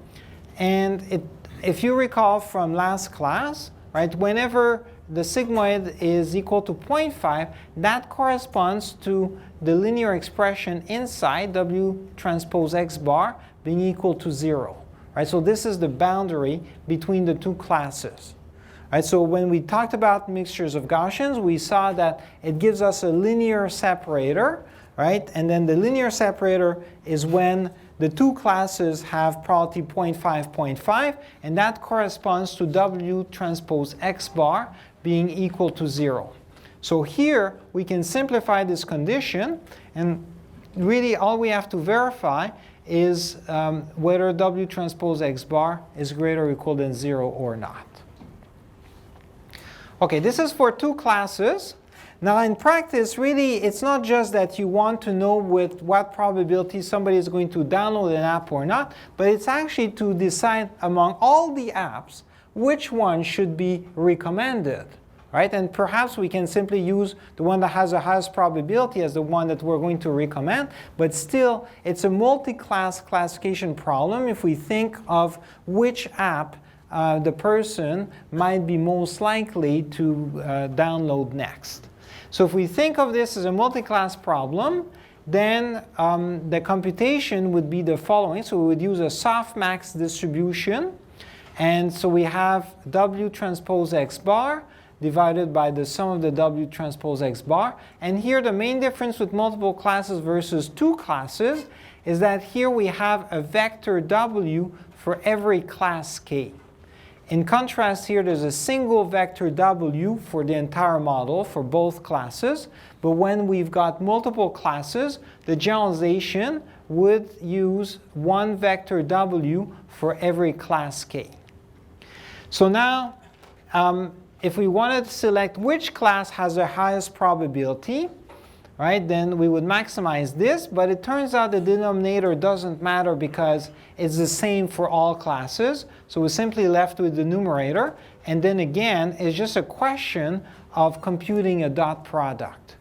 And if you recall from last class, right, whenever the sigmoid is equal to 0.5, that corresponds to the linear expression inside W transpose X bar being equal to 0. Right? So this is the boundary between the two classes. Right? So when we talked about mixtures of Gaussians, we saw that it gives us a linear separator, right? And then the linear separator is when the two classes have probability 0.5, 0.5, and that corresponds to W transpose X bar being equal to 0. So here we can simplify this condition, and really all we have to verify is whether W transpose X bar is greater or equal than 0 or not. Okay, this is for two classes. Now in practice, really, it's not just that you want to know with what probability somebody is going to download an app or not, but it's actually to decide among all the apps which one should be recommended. Right? And perhaps we can simply use the one that has the highest probability as the one that we're going to recommend, but still it's a multi-class classification problem if we think of which app the person might be most likely to download next. So if we think of this as a multi-class problem, then the computation would be the following. So we would use a softmax distribution, and so we have W transpose X bar divided by the sum of the W transpose X bar. And here the main difference with multiple classes versus two classes is that here we have a vector W for every class K. In contrast, here there's a single vector W for the entire model for both classes. But when we've got multiple classes, the generalization would use one vector W for every class K. So now, if we wanted to select which class has the highest probability, right, then we would maximize this. But it turns out the denominator doesn't matter because it's the same for all classes. So we're simply left with the numerator. And then again, it's just a question of computing a dot product.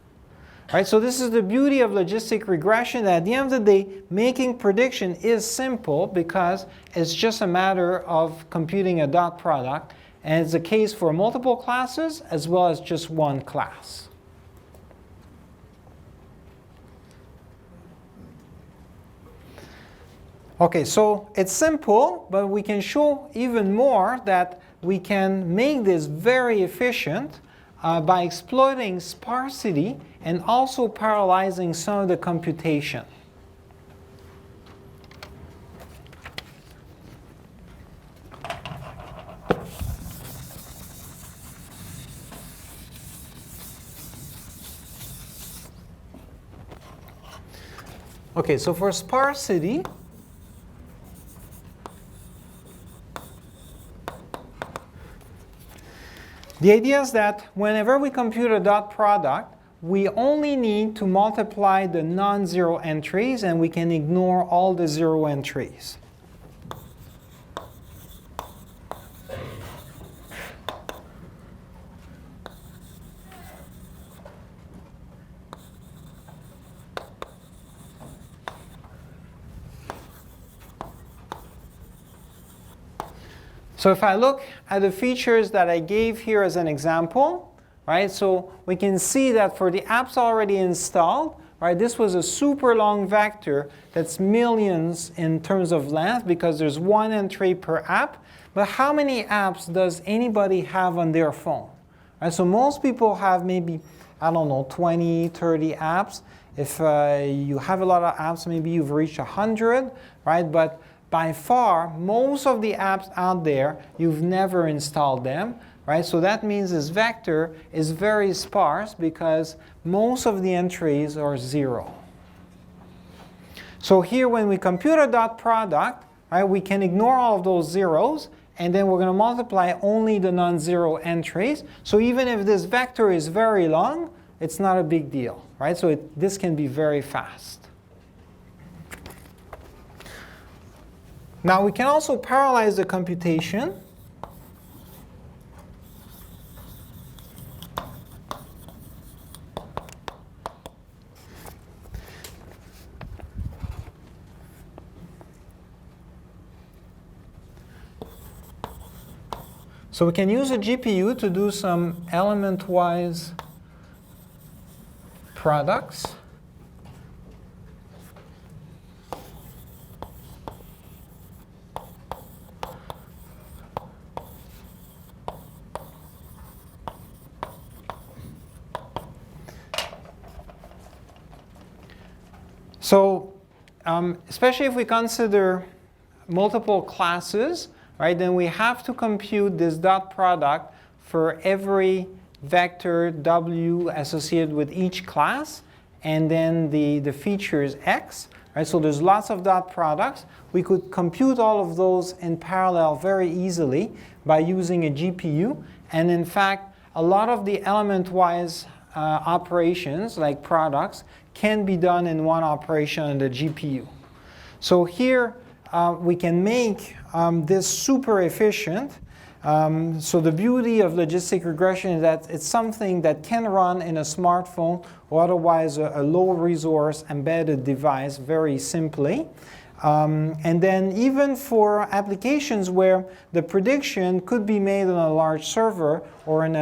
Right, so this is the beauty of logistic regression. At the end of the day, making prediction is simple because it's just a matter of computing a dot product. And it's the case for multiple classes as well as just one class. Okay, so it's simple, but we can show even more that we can make this very efficient by exploiting sparsity and also parallelizing some of the computation. Okay, so for sparsity, the idea is that whenever we compute a dot product, we only need to multiply the non-zero entries and we can ignore all the zero entries. So if I look at the features that I gave here as an example, right, so we can see that for the apps already installed, right, this was a super long vector that's millions in terms of length because there's one entry per app. But how many apps does anybody have on their phone? Right, so most people have maybe, I don't know, 20, 30 apps. If you have a lot of apps, maybe you've reached 100, right? But by far, most of the apps out there, you've never installed them, right? So that means this vector is very sparse because most of the entries are 0. So here, when we compute a dot product, right, we can ignore all of those zeros, and then we're going to multiply only the non-zero entries. So even if this vector is very long, it's not a big deal, right? So this can be very fast. Now we can also parallelize the computation. So we can use a GPU to do some element-wise products. So especially if we consider multiple classes, right, then we have to compute this dot product for every vector W associated with each class, and then the features X. Right, so there's lots of dot products. We could compute all of those in parallel very easily by using a GPU. And in fact, a lot of the element-wise operations, like products, can be done in one operation on the GPU. So here we can make this super efficient. So the beauty of logistic regression is that it's something that can run in a smartphone or otherwise a low resource embedded device very simply. And then even for applications where the prediction could be made on a large server or in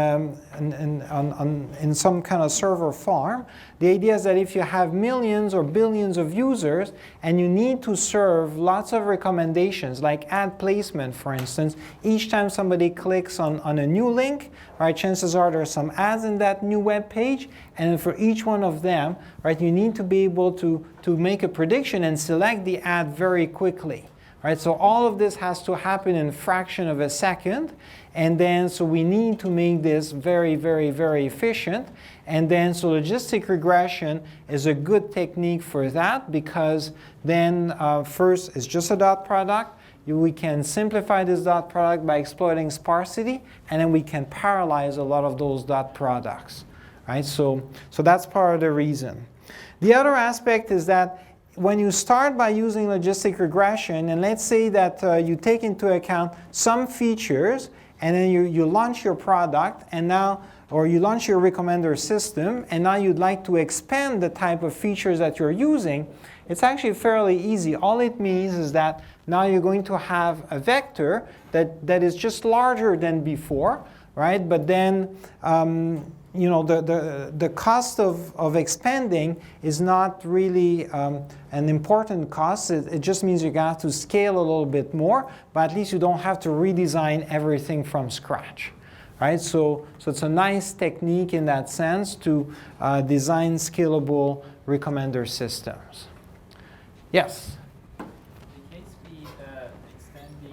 some kind of server farm, the idea is that if you have millions or billions of users and you need to serve lots of recommendations, like ad placement, for instance, each time somebody clicks on a new link, right, chances are there's some ads in that new web page, and for each one of them, right, you need to be able to make a prediction and select the ad very quickly. Right, so all of this has to happen in a fraction of a second, and then so we need to make this very, very, very efficient. And then so logistic regression is a good technique for that, because then first it's just a dot product. We can simplify this dot product by exploiting sparsity, and then we can parallelize a lot of those dot products. Right, so that's part of the reason. The other aspect is that when you start by using logistic regression, and let's say that you take into account some features, and then you launch your product, and now, or you launch your recommender system, and now you'd like to expand the type of features that you're using, it's actually fairly easy. All it means is that now you're going to have a vector that is just larger than before, right? But then you know, the cost of expanding is not really an important cost. It just means you're going to have to scale a little bit more, but at least you don't have to redesign everything from scratch. Right? So it's a nice technique in that sense to design scalable recommender systems. Yes? In case we extend the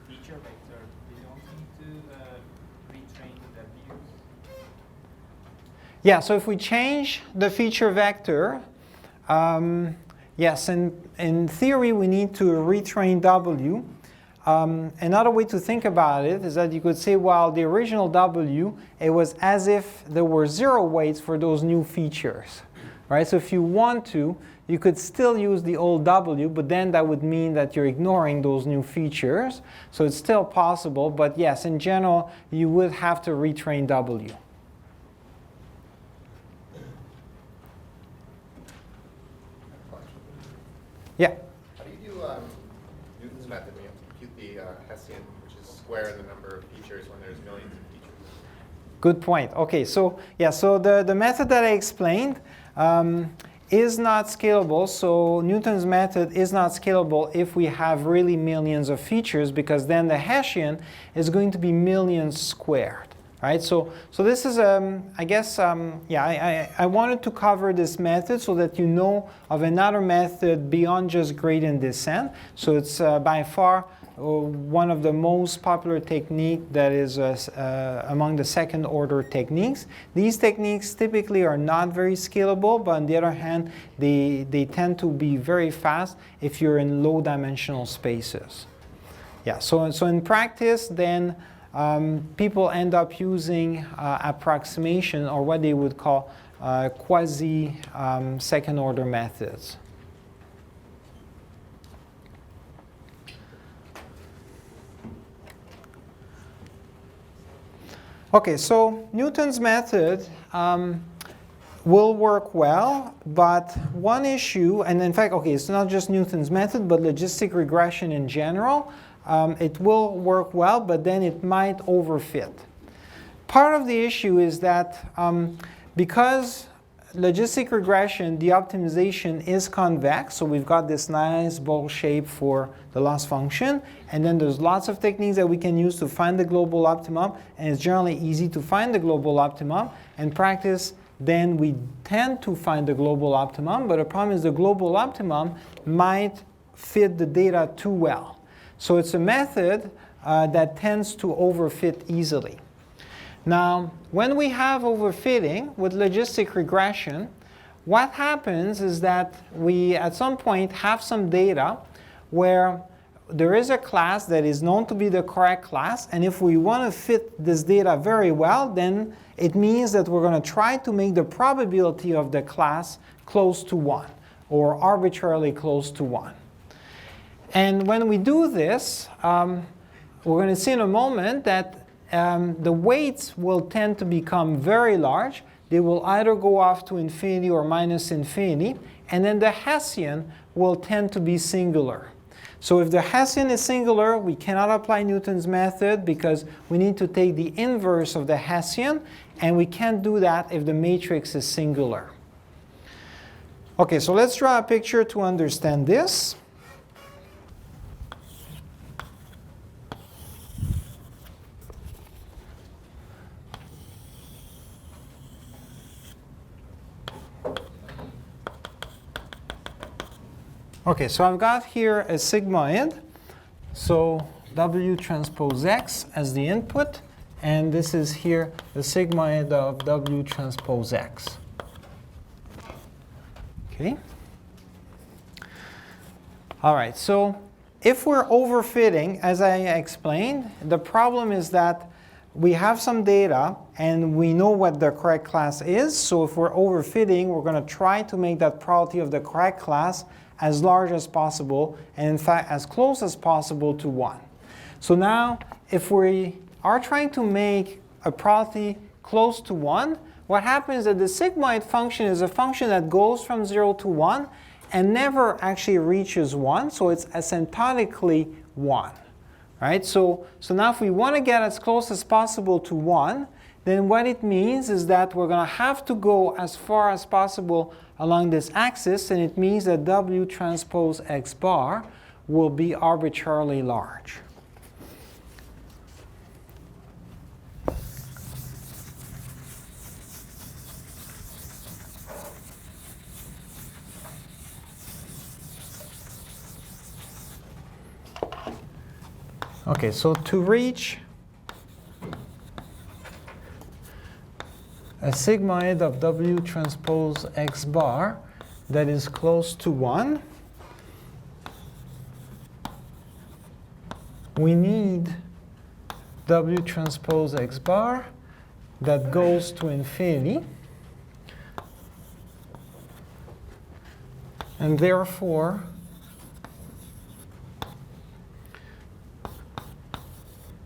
feature vector, we don't need to retrain the views. Yeah, so if we change the feature vector, yes, in theory we need to retrain W. Another way to think about it is that you could say, well, the original W, it was as if there were 0 weights for those new features. Right? So if you want to, you could still use the old W, but then that would mean that you're ignoring those new features. So it's still possible, but yes, in general, you would have to retrain W. Yeah? How do you do Newton's method when you have to compute the Hessian, which is square the number of features when there's millions of features? Good point. Okay, so yeah, so the method that I explained is not scalable. So Newton's method is not scalable if we have really millions of features, because then the Hessian is going to be millions squared. Right? So this is, I guess, yeah, I wanted to cover this method so that you know of another method beyond just gradient descent. So it's by far one of the most popular technique that is among the second order techniques. These techniques typically are not very scalable, but on the other hand, they tend to be very fast if you're in low dimensional spaces. Yeah, so in practice then people end up using approximation, or what they would call quasi second order methods. Okay, so Newton's method will work well, but one issue, and in fact, okay, it's not just Newton's method, but logistic regression in general, it will work well, but then it might overfit. Part of the issue is that because logistic regression, the optimization is convex, so we've got this nice bowl shape for the loss function, and then there's lots of techniques that we can use to find the global optimum, and it's generally easy to find the global optimum. In practice, then we tend to find the global optimum, but the problem is the global optimum might fit the data too well. So it's a method that tends to overfit easily. Now, when we have overfitting with logistic regression, what happens is that we at some point have some data where there is a class that is known to be the correct class, and if we want to fit this data very well, then it means that we're going to try to make the probability of the class close to 1, or arbitrarily close to 1. And when we do this, we're going to see in a moment that the weights will tend to become very large. They will either go off to infinity or minus infinity, and then the Hessian will tend to be singular. So if the Hessian is singular, we cannot apply Newton's method because we need to take the inverse of the Hessian, and we can't do that if the matrix is singular. Okay, so let's draw a picture to understand this. Okay, so I've got here a sigmoid. So W transpose X as the input, and this is here the sigmoid of W transpose X. Okay. All right, so if we're overfitting, as I explained, the problem is that we have some data and we know what the correct class is. So if we're overfitting, we're going to try to make that probability of the correct class as large as possible, and in fact as close as possible to 1. So now if we are trying to make a probability close to 1, what happens is that the sigmoid function is a function that goes from 0 to 1 and never actually reaches 1, so it's asymptotically 1. Right? So now if we want to get as close as possible to 1, then what it means is that we're going to have to go as far as possible along this axis, and it means that W transpose X bar will be arbitrarily large. Okay, so to reach a sigmoid of W transpose X bar that is close to 1, we need W transpose X bar that goes to infinity. And therefore,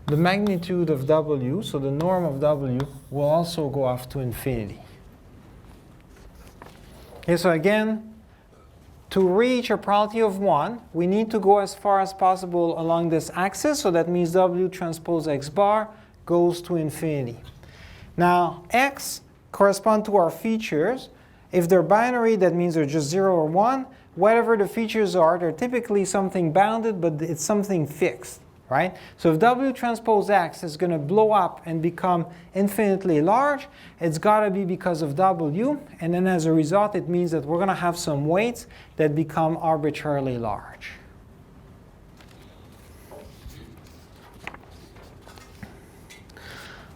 the magnitude of W, so the norm of W, will also go off to infinity. Okay, so again, to reach a probability of 1, we need to go as far as possible along this axis, so that means W transpose X bar goes to infinity. Now, X correspond to our features. If they're binary, that means they're just 0 or 1. Whatever the features are, they're typically something bounded, but it's something fixed. Right? So if W transpose X is going to blow up and become infinitely large, it's got to be because of W. And then as a result, it means that we're going to have some weights that become arbitrarily large.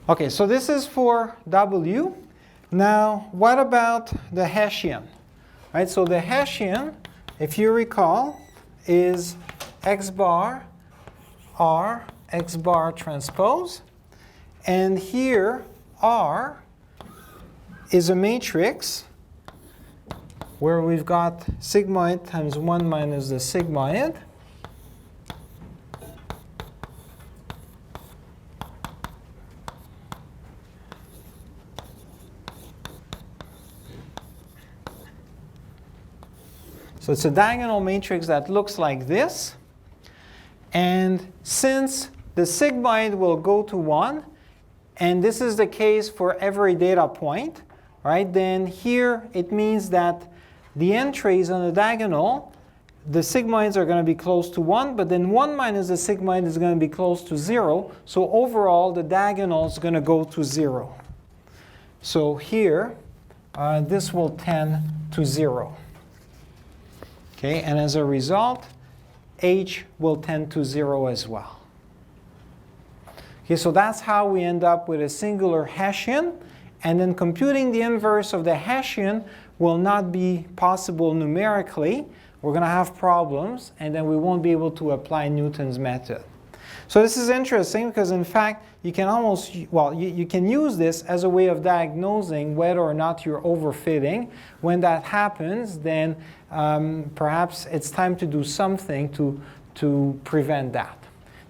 Okay, so this is for W. Now, what about the Hessian? Right? So the Hessian, if you recall, is X bar R X bar transpose, and here R is a matrix where we've got sigmoid times 1 minus the sigmoid. So it's a diagonal matrix that looks like this. And since the sigmoid will go to 1, and this is the case for every data point, right, then here it means that the entries on the diagonal, the sigmoids are going to be close to 1, but then 1 minus the sigmoid is going to be close to 0. So overall, the diagonal is going to go to 0. So here, this will tend to 0. Okay, and as a result, H will tend to 0 as well. Okay, so that's how we end up with a singular Hessian. And then computing the inverse of the Hessian will not be possible numerically. We're going to have problems, and then we won't be able to apply Newton's method. So this is interesting because, in fact, you can almost, well, you can use this as a way of diagnosing whether or not you're overfitting. When that happens, then perhaps it's time to do something to prevent that.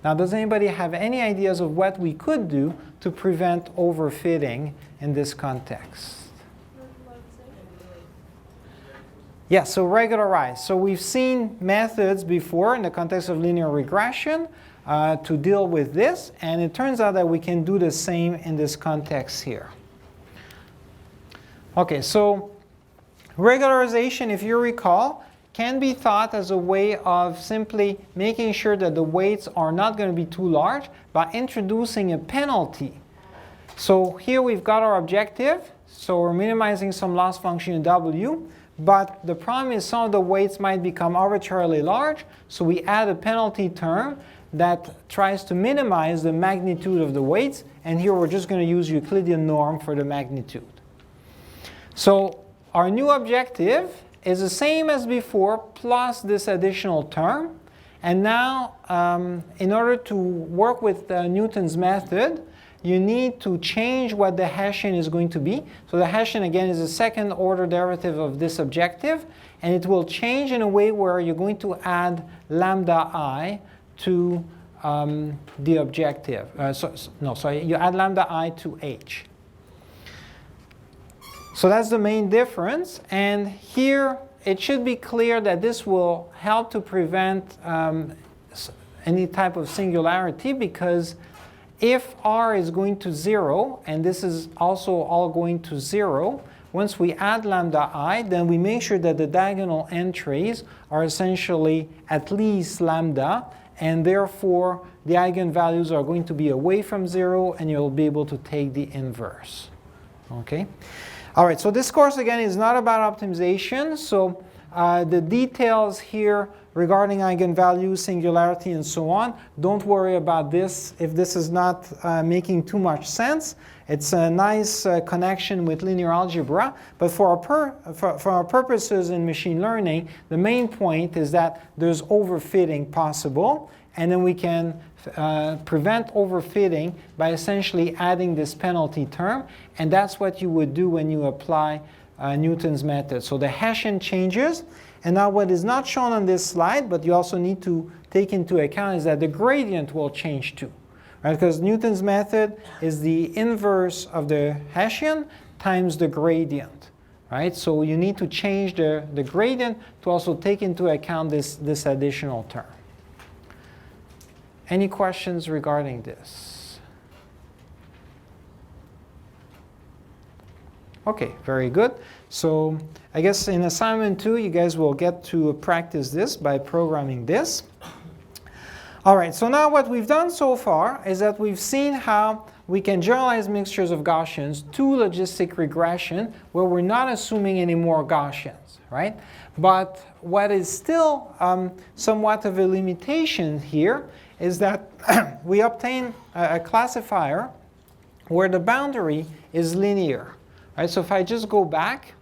Now, does anybody have any ideas of what we could do to prevent overfitting in this context? Yeah, so regularize. So we've seen methods before in the context of linear regression to deal with this, and it turns out that we can do the same in this context here. Okay, so regularization, if you recall, can be thought as a way of simply making sure that the weights are not going to be too large by introducing a penalty. So here we've got our objective, so we're minimizing some loss function in W. But the problem is some of the weights might become arbitrarily large, so we add a penalty term that tries to minimize the magnitude of the weights, and here we're just going to use Euclidean norm for the magnitude. So our new objective is the same as before plus this additional term, and now in order to work with Newton's method, you need to change what the Hessian is going to be. So the Hessian, again, is a second order derivative of this objective, and it will change in a way where you're going to add lambda I to the objective. You add lambda I to H. So that's the main difference, and here it should be clear that this will help to prevent any type of singularity, because if r is going to 0, and this is also all going to 0, once we add lambda I, then we make sure that the diagonal entries are essentially at least lambda, and therefore the eigenvalues are going to be away from 0, and you'll be able to take the inverse. Okay? All right, so this course again is not about optimization, so the details here regarding eigenvalues, singularity, and so on, don't worry about this if this is not making too much sense. It's a nice connection with linear algebra, but for our purposes in machine learning, the main point is that there's overfitting possible, and then we can prevent overfitting by essentially adding this penalty term, and that's what you would do when you apply Newton's method. So the Hessian changes, and now what is not shown on this slide, but you also need to take into account, is that the gradient will change too. Right? Because Newton's method is the inverse of the Hessian times the gradient. Right? So you need to change the gradient to also take into account this additional term. Any questions regarding this? Okay, very good. So I guess in assignment 2, you guys will get to practice this by programming this. All right, so now what we've done so far is that we've seen how we can generalize mixtures of Gaussians to logistic regression where we're not assuming any more Gaussians, right? But what is still somewhat of a limitation here is that we obtain a classifier where the boundary is linear. Right? So if I just go back,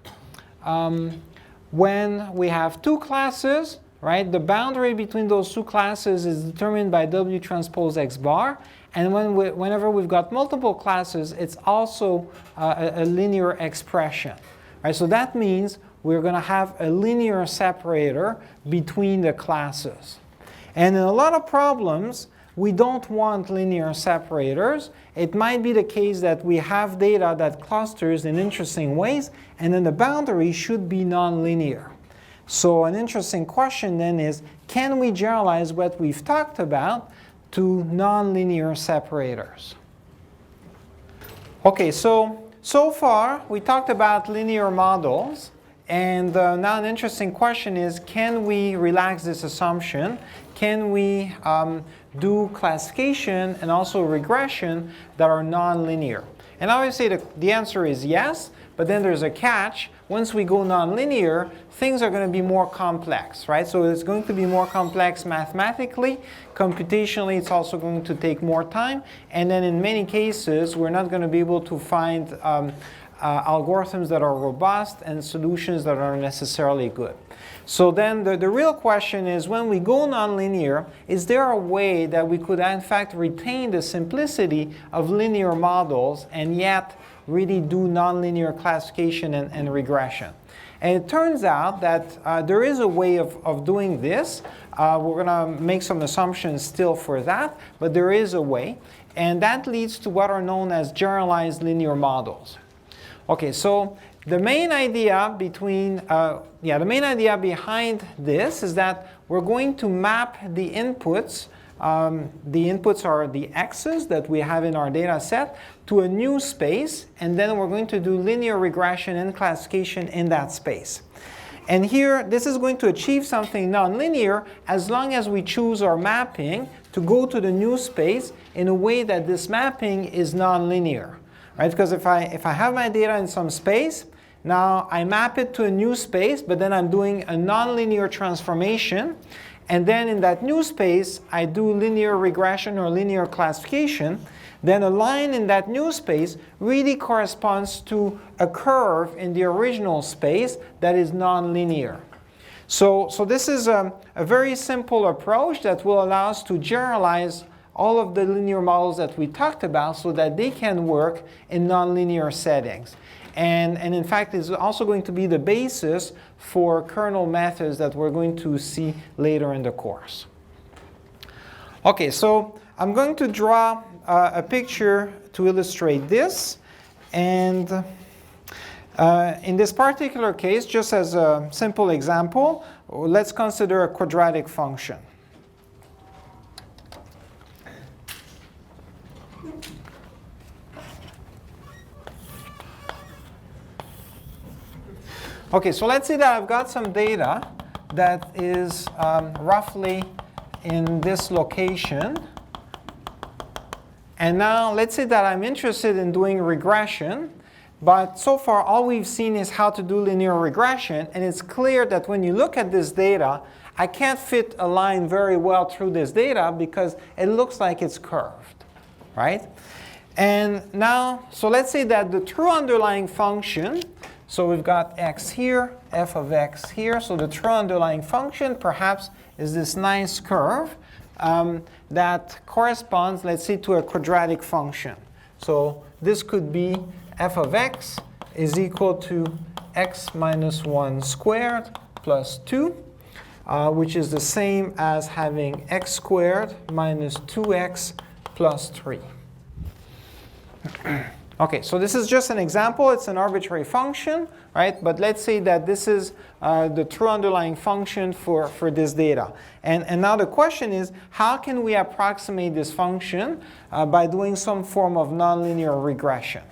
when we have two classes, right, the boundary between those two classes is determined by W transpose X bar. And whenever we've got multiple classes, it's also a linear expression. Right? So that means we're going to have a linear separator between the classes. And in a lot of problems, we don't want linear separators. It might be the case that we have data that clusters in interesting ways, and then the boundary should be nonlinear. So an interesting question then is, can we generalize what we've talked about to nonlinear separators? Okay, so far we talked about linear models. And now an interesting question is, can we relax this assumption? Can we do classification and also regression that are nonlinear? And obviously the answer is yes, but then there's a catch. Once we go nonlinear, things are going to be more complex, right? So it's going to be more complex mathematically. Computationally, it's also going to take more time. And then in many cases, we're not going to be able to find algorithms that are robust and solutions that are necessarily good. So then the real question is, when we go nonlinear, is there a way that we could in fact retain the simplicity of linear models and yet really do nonlinear classification and regression? And it turns out that there is a way of doing this. We're going to make some assumptions still for that, but there is a way. And that leads to what are known as generalized linear models. Okay, so the main idea behind this is that we're going to map the inputs. The inputs are the x's that we have in our data set to a new space, and then we're going to do linear regression and classification in that space. And here, this is going to achieve something nonlinear as long as we choose our mapping to go to the new space in a way that this mapping is nonlinear. Right? Because if I have my data in some space, now I map it to a new space, but then I'm doing a nonlinear transformation. And then in that new space, I do linear regression or linear classification. Then a line in that new space really corresponds to a curve in the original space that is nonlinear. So this is a very simple approach that will allow us to generalize all of the linear models that we talked about so that they can work in nonlinear settings. And in fact, it's also going to be the basis for kernel methods that we're going to see later in the course. Okay, so I'm going to draw a picture to illustrate this. And in this particular case, just as a simple example, let's consider a quadratic function. Okay, so let's say that I've got some data that is roughly in this location. And now let's say that I'm interested in doing regression. But so far, all we've seen is how to do linear regression. And it's clear that when you look at this data, I can't fit a line very well through this data because it looks like it's curved, right? And now, so let's say that the true underlying function, so we've got x here, f of x here. So the true underlying function perhaps is this nice curve that corresponds, let's say, to a quadratic function. So this could be f of x is equal to x minus 1 squared plus 2, which is the same as having x squared minus 2x plus 3. Okay, so this is just an example. It's an arbitrary function, right? But let's say that this is the true underlying function for this data. And now the question is, how can we approximate this function by doing some form of nonlinear regression?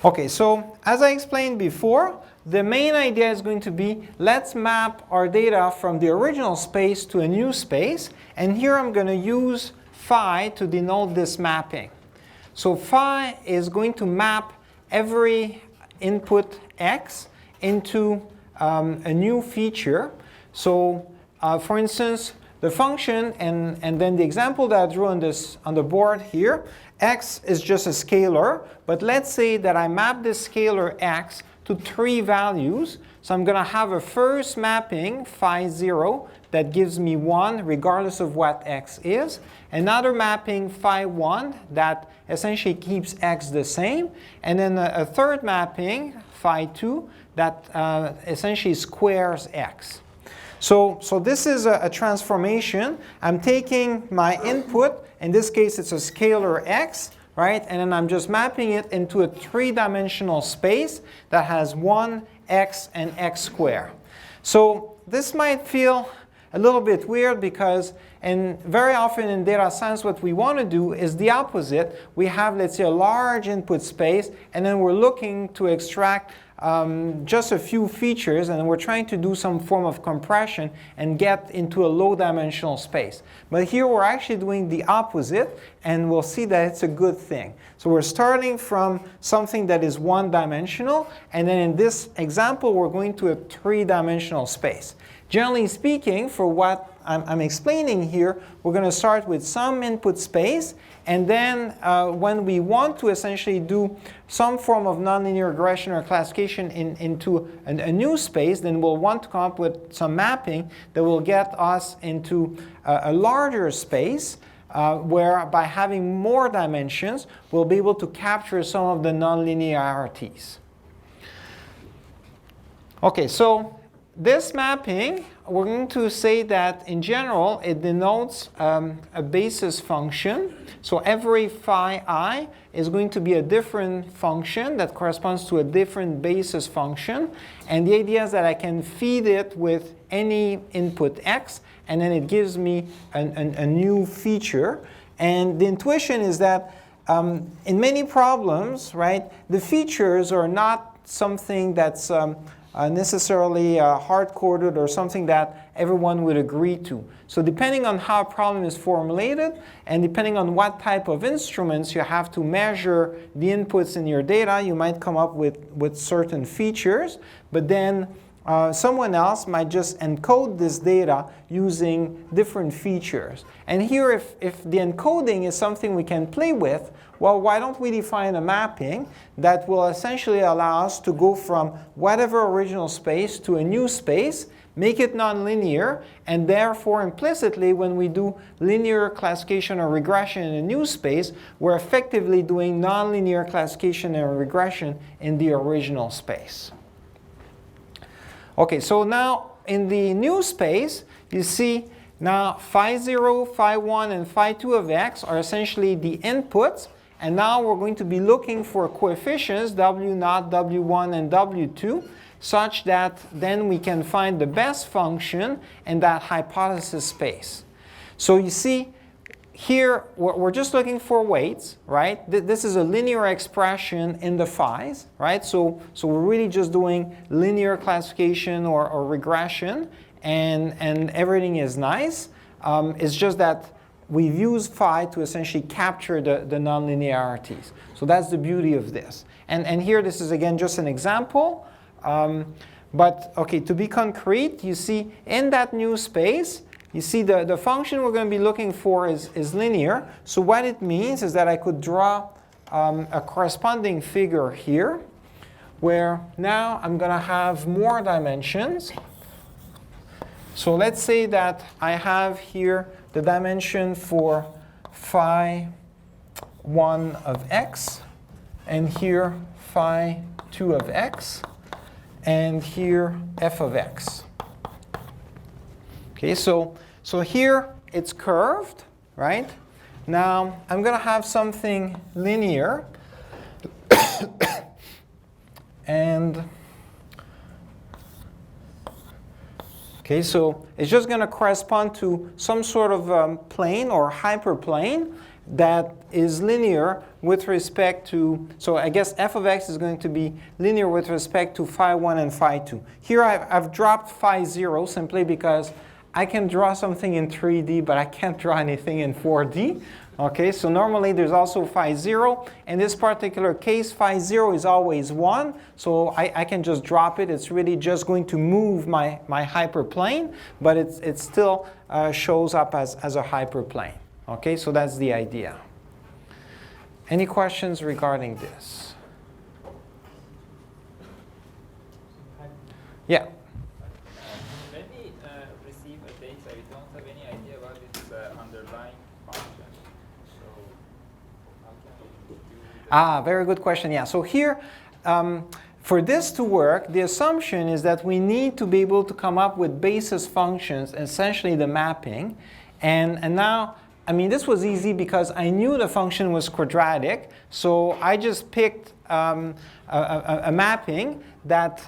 Okay, so as I explained before, the main idea is going to be, let's map our data from the original space to a new space. And here I'm going to use phi to denote this mapping. So phi is going to map every input x into a new feature. So for instance, the function, and then the example that I drew on the board here, x is just a scalar. But let's say that I map this scalar x to 3 values. So I'm going to have a first mapping, phi 0, that gives me 1 regardless of what x is. Another mapping, phi 1, that essentially keeps x the same. And then a third mapping, phi 2, that essentially squares x. So this is a transformation. I'm taking my input. In this case, it's a scalar x. Right? And then I'm just mapping it into a 3-dimensional space that has 1, x, and x squared. So this might feel a little bit weird because, and very often in data science, what we want to do is the opposite. We have, let's say, a large input space, and then we're looking to extract just a few features, and we're trying to do some form of compression and get into a low-dimensional space. But here we're actually doing the opposite, and we'll see that it's a good thing. So we're starting from something that is 1-dimensional, and then in this example, we're going to a 3-dimensional space. Generally speaking, for what I'm explaining here, we're going to start with some input space, and then when we want to essentially do some form of nonlinear regression or classification into a new space, then we'll want to come up with some mapping that will get us into a larger space where by having more dimensions, we'll be able to capture some of the nonlinearities. Okay, so this mapping, we're going to say that in general, it denotes a basis function. So every phi I is going to be a different function that corresponds to a different basis function. And the idea is that I can feed it with any input x, and then it gives me a new feature. And the intuition is that in many problems, right, the features are not something that's necessarily hard-coded or something that everyone would agree to. So depending on how a problem is formulated and depending on what type of instruments you have to measure the inputs in your data, you might come up with certain features, but then someone else might just encode this data using different features. And here, if the encoding is something we can play with, well, why don't we define a mapping that will essentially allow us to go from whatever original space to a new space, make it nonlinear, and therefore implicitly when we do linear classification or regression in a new space, we're effectively doing nonlinear classification and regression in the original space. Okay, so now in the new space, you see now phi 0, phi 1, and phi 2 of x are essentially the inputs. And now we're going to be looking for coefficients, w0, w1, and w2, such that then we can find the best function in that hypothesis space. So you see, here, we're just looking for weights, right? This is a linear expression in the phi's, right? So we're really just doing linear classification or regression, and everything is nice. It's just that we've used phi to essentially capture the nonlinearities. So that's the beauty of this. And here, this is, again, just an example. But, OK, to be concrete, you see in that new space, you see the function we're going to be looking for is linear. So what it means is that I could draw a corresponding figure here, where now I'm going to have more dimensions. So let's say that I have here the dimension for phi 1 of x, and here phi 2 of x, and here f of x. Okay, so here it's curved, right? Now I'm going to have something linear, and okay, so it's just going to correspond to some sort of plane or hyperplane that is linear with respect to, so I guess f of x is going to be linear with respect to phi 1 and phi 2. Here I've dropped phi 0 simply because I can draw something in 3D, but I can't draw anything in 4D. Okay, so normally there's also phi 0. In this particular case, phi 0 is always 1, so I can just drop it. It's really just going to move my hyperplane, but it still shows up as a hyperplane. Okay, so that's the idea. Any questions regarding this? Yeah. When we receive a data, we don't have any idea about its underlying function. So how can we do that? Very good question. Yeah, so here, for this to work, the assumption is that we need to be able to come up with basis functions, essentially the mapping. And now, I mean, this was easy because I knew the function was quadratic, so I just picked a mapping that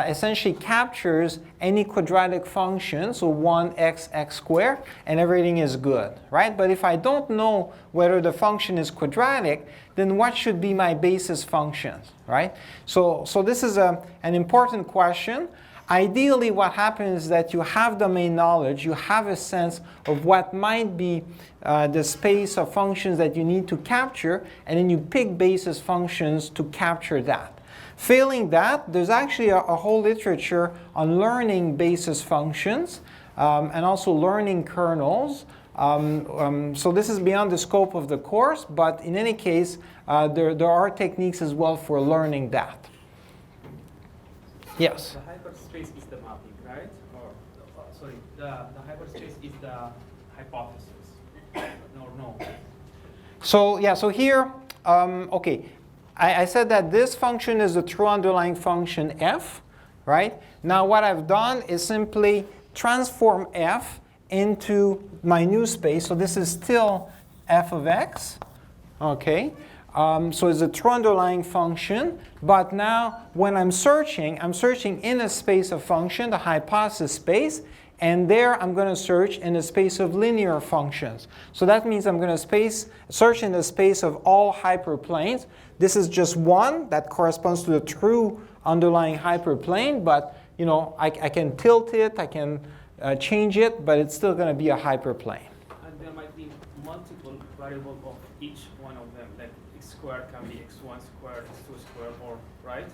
essentially captures any quadratic function, so 1x, x squared, and everything is good, right? But if I don't know whether the function is quadratic, then what should be my basis functions, right? So this is an important question. Ideally, what happens is that you have domain knowledge, you have a sense of what might be the space of functions that you need to capture, and then you pick basis functions to capture that. Failing that, there's actually a whole literature on learning basis functions and also learning kernels. So this is beyond the scope of the course, but in any case, there are techniques as well for learning that. Yes? The hyperspace is the mapping, right? Or, sorry, the hyperspace is the hypothesis. No. So yeah, so here, okay, I said that this function is the true underlying function f, right? Now what I've done is simply transform f into my new space. So this is still f of x, okay? So it's a true underlying function, but now when I'm searching in a space of function, the hypothesis space, and there I'm going to search in a space of linear functions. So that means I'm going to search in the space of all hyperplanes. This is just one that corresponds to the true underlying hyperplane, but you know, I can tilt it, I can change it, but it's still going to be a hyperplane. And there might be multiple variables of each one of them, like x squared can be x1 squared, x2 squared, or right?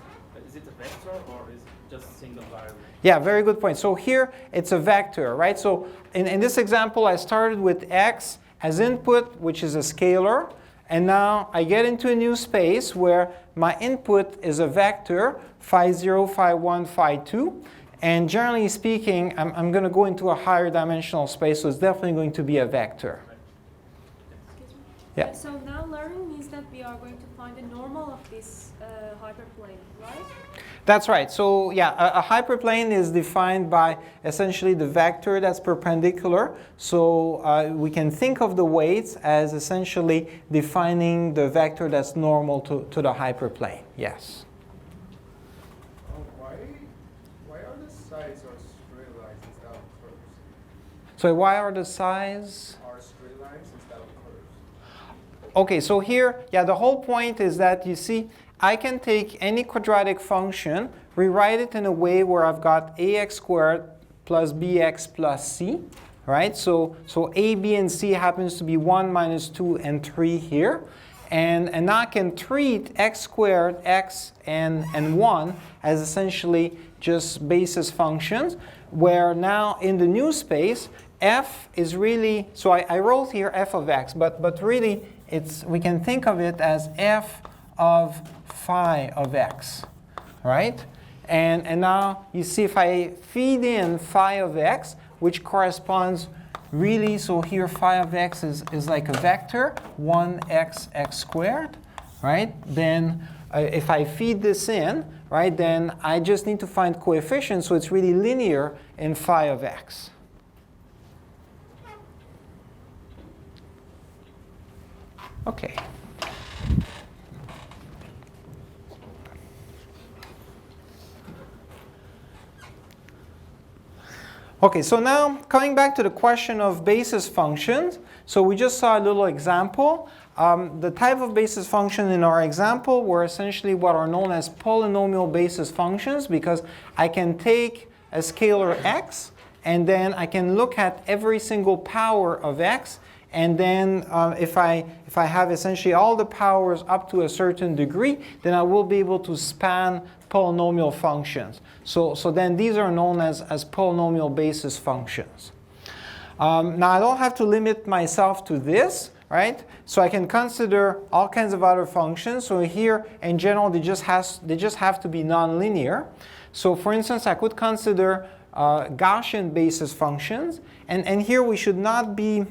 Is it a vector or is it just a single variable? Yeah, very good point. So here it's a vector, right? So in this example, I started with x as input, which is a scalar. And now I get into a new space where my input is a vector, phi 0, phi 1, phi 2. And generally speaking, I'm going to go into a higher dimensional space, so it's definitely going to be a vector. Excuse me? Yeah. So now learning means that we are going to find the normal of this hyperplane, right? That's right. So yeah, a hyperplane is defined by essentially the vector that's perpendicular. So we can think of the weights as essentially defining the vector that's normal to the hyperplane. Yes. Why are the sides or straight lines instead of curves? So why are the size? Are straight lines instead of curves? Okay, so here, yeah, the whole point is that you see, I can take any quadratic function, rewrite it in a way where I've got ax squared plus bx plus c, right? So a, b, and c happens to be 1, minus 2, and 3 here. And now I can treat x squared, x, and 1 as essentially just basis functions, where now in the new space, f is really, so I wrote here f of x, but really we can think of it as f of phi of x, right? And now you see if I feed in phi of x, which corresponds really, so here phi of x is like a vector, 1x x squared, right? Then if I feed this in, right, then I just need to find coefficients, so it's really linear in phi of x. Okay. Okay, so now coming back to the question of basis functions. So we just saw a little example. The type of basis function in our example were essentially what are known as polynomial basis functions, because I can take a scalar x and then I can look at every single power of x, and then if I have essentially all the powers up to a certain degree, then I will be able to span polynomial functions. So then these are known as polynomial basis functions. Now I don't have to limit myself to this, right? So I can consider all kinds of other functions. So here, in general, they just have to be nonlinear. So for instance, I could consider Gaussian basis functions. And here we should not be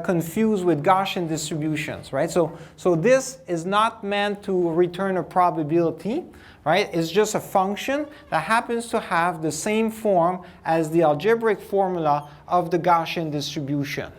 confused with Gaussian distributions, right? So this is not meant to return a probability, right? It's just a function that happens to have the same form as the algebraic formula of the Gaussian distribution.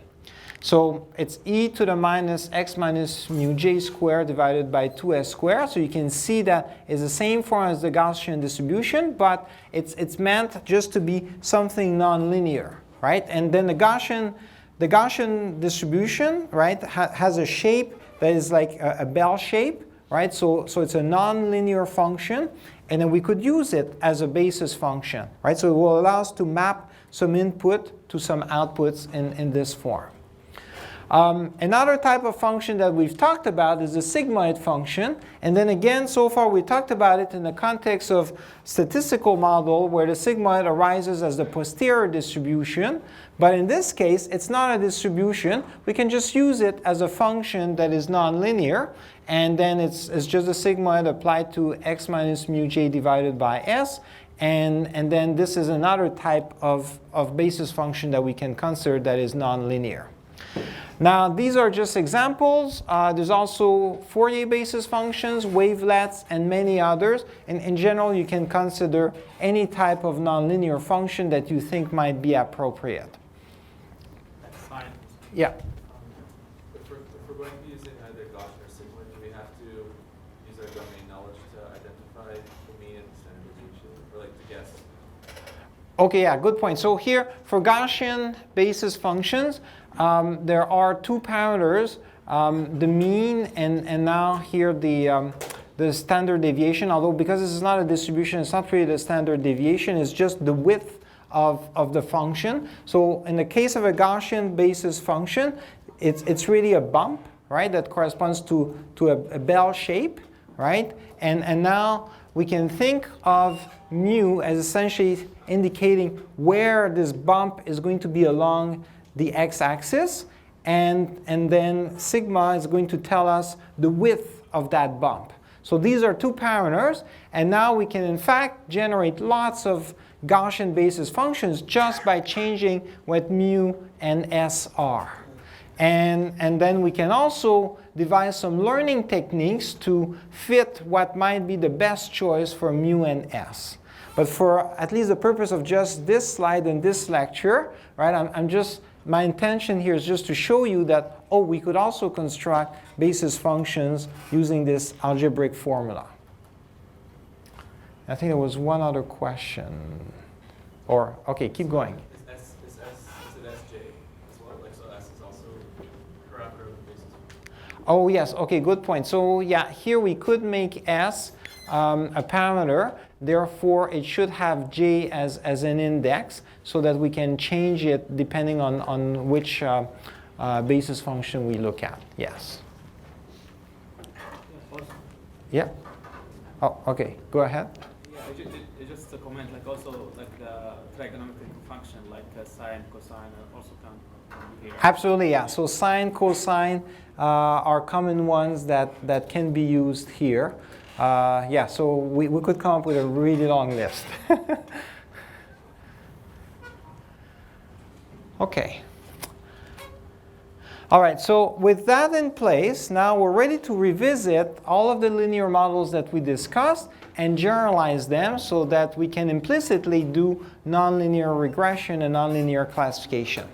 So it's e to the minus x minus mu j squared divided by 2s squared. So you can see that it's the same form as the Gaussian distribution, but it's meant just to be something nonlinear, right? And then the Gaussian distribution, right, has a shape that is like a bell shape, right? So it's a nonlinear function, and then we could use it as a basis function, right? So it will allow us to map some input to some outputs in this form. Another type of function that we've talked about is the sigmoid function. And then again, so far we talked about it in the context of statistical model where the sigmoid arises as the posterior distribution. But in this case, it's not a distribution. We can just use it as a function that is nonlinear. And then it's just a sigmoid applied to x minus mu j divided by s. And then this is another type of basis function that we can consider that is nonlinear. Now, these are just examples. There's also Fourier basis functions, wavelets, and many others. And in general, you can consider any type of nonlinear function that you think might be appropriate. That's fine. Yeah. If we're going to be using either Gaussian or sigmoid, do we have to use our domain knowledge to identify the mean and standard deviation, or like to guess? Okay, yeah, good point. So here, for Gaussian basis functions, there are two parameters, the mean and now here the standard deviation, although because this is not a distribution, it's not really the standard deviation, it's just the width of the function. So in the case of a Gaussian basis function, it's really a bump, right, that corresponds to a bell shape, right? And now we can think of mu as essentially indicating where this bump is going to be along the x-axis, and then sigma is going to tell us the width of that bump. So these are two parameters, and now we can in fact generate lots of Gaussian basis functions just by changing what mu and s are. And then we can also devise some learning techniques to fit what might be the best choice for mu and s. But for at least the purpose of just this slide and this lecture, right, my intention here is just to show you that, oh, we could also construct basis functions using this algebraic formula. I think there was one other question. Or, okay, keep going. Is it Sj as well? Like, so S is also a parameter of the basis function? Oh, yes. Okay, good point. So, yeah, here we could make S a parameter. Therefore, it should have J as an index so that we can change it depending on which basis function we look at. Yes. Yeah. Oh, okay. Go ahead. Yeah, just a comment, like also like the trigonometric function, like sine, cosine, also come here. Absolutely, yeah. So sine, cosine are common ones that can be used here. Yeah, so we could come up with a really long list. Okay. All right, so with that in place, now we're ready to revisit all of the linear models that we discussed and generalize them so that we can implicitly do nonlinear regression and nonlinear classification.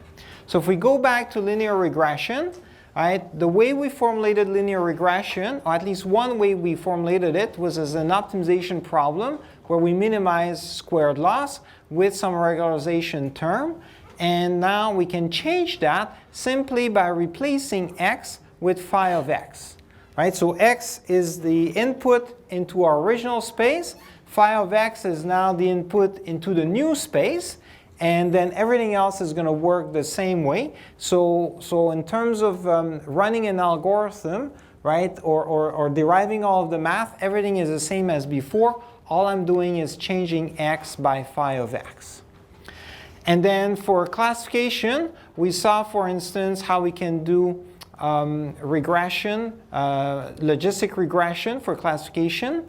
So if we go back to linear regression, right, the way we formulated linear regression, or at least one way we formulated it, was as an optimization problem where we minimize squared loss with some regularization term. And now we can change that simply by replacing x with phi of x. Right? So x is the input into our original space. Phi of x is now the input into the new space. And then everything else is going to work the same way. So in terms of running an algorithm, right, or deriving all of the math, everything is the same as before. All I'm doing is changing x by phi of x. And then for classification, we saw, for instance, how we can do regression, logistic regression for classification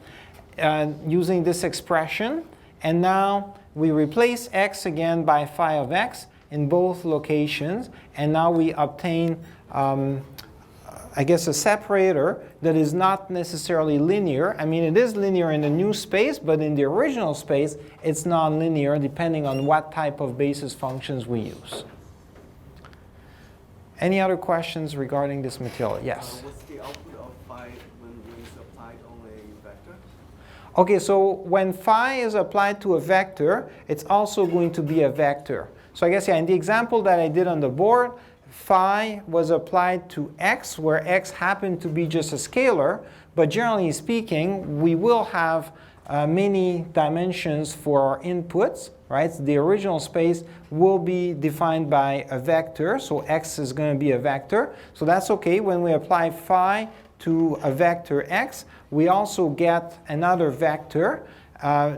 using this expression. And now we replace x again by phi of x in both locations. And now we obtain, I guess, a separator that is not necessarily linear. I mean, it is linear in the new space, but in the original space, it's nonlinear depending on what type of basis functions we use. Any other questions regarding this material? Yes? What's the output of phi when it's applied on a vector? Okay, so when phi is applied to a vector, it's also going to be a vector. So I guess, yeah, in the example that I did on the board, phi was applied to x, where x happened to be just a scalar. But generally speaking, we will have many dimensions for our inputs, right? The original space will be defined by a vector, so x is going to be a vector. So that's okay. When we apply phi to a vector x, we also get another vector,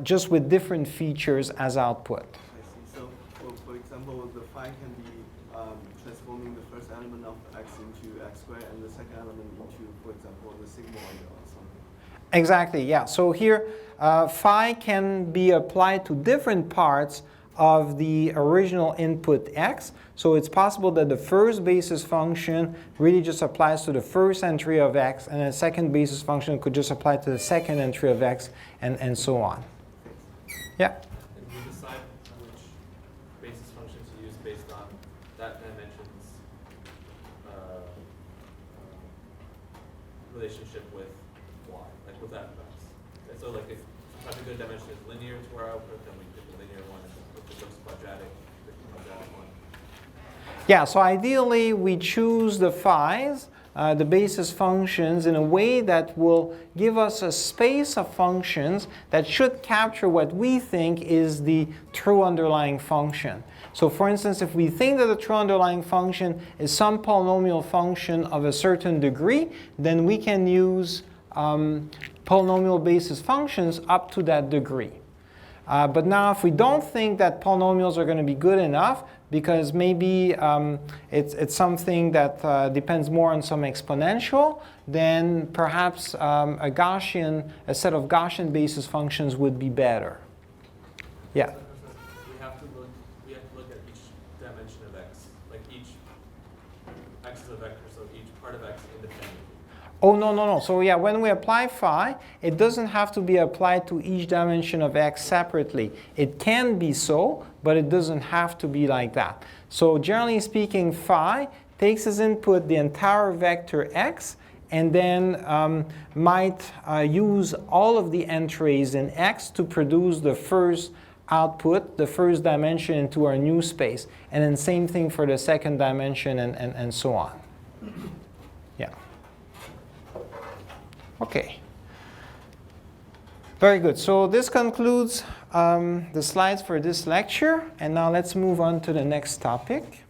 just with different features as output. I see. So, for example, the phi can be transforming the first element of x into x squared and the second element into, for example, the sigmoid or something. Exactly, yeah. So here, phi can be applied to different parts of the original input x. So it's possible that the first basis function really just applies to the first entry of x, and the second basis function could just apply to the second entry of x, and so on. Yeah? And you decide which basis function to use based on that dimension's relationship with y, like with that mass. And so like if a particular dimension is linear to our output, then we pick the linear one. If it looks quadratic, pick the quadratic one. Yeah, so ideally we choose the phi's, the basis functions, in a way that will give us a space of functions that should capture what we think is the true underlying function. So for instance, if we think that the true underlying function is some polynomial function of a certain degree, then we can use polynomial basis functions up to that degree. But now if we don't think that polynomials are going to be good enough, because maybe it's something that depends more on some exponential, then perhaps a set of Gaussian basis functions would be better. Yeah? We have to look at each dimension of x. Like each x is a vector, so each part of x independently. Oh, no. So yeah, when we apply phi, it doesn't have to be applied to each dimension of x separately. It can be so, but it doesn't have to be like that. So generally speaking, phi takes as input the entire vector x, and then might use all of the entries in x to produce the first output, the first dimension into our new space. And then same thing for the second dimension, and so on. Yeah. Okay. Very good. So this concludes the slides for this lecture. And now let's move on to the next topic.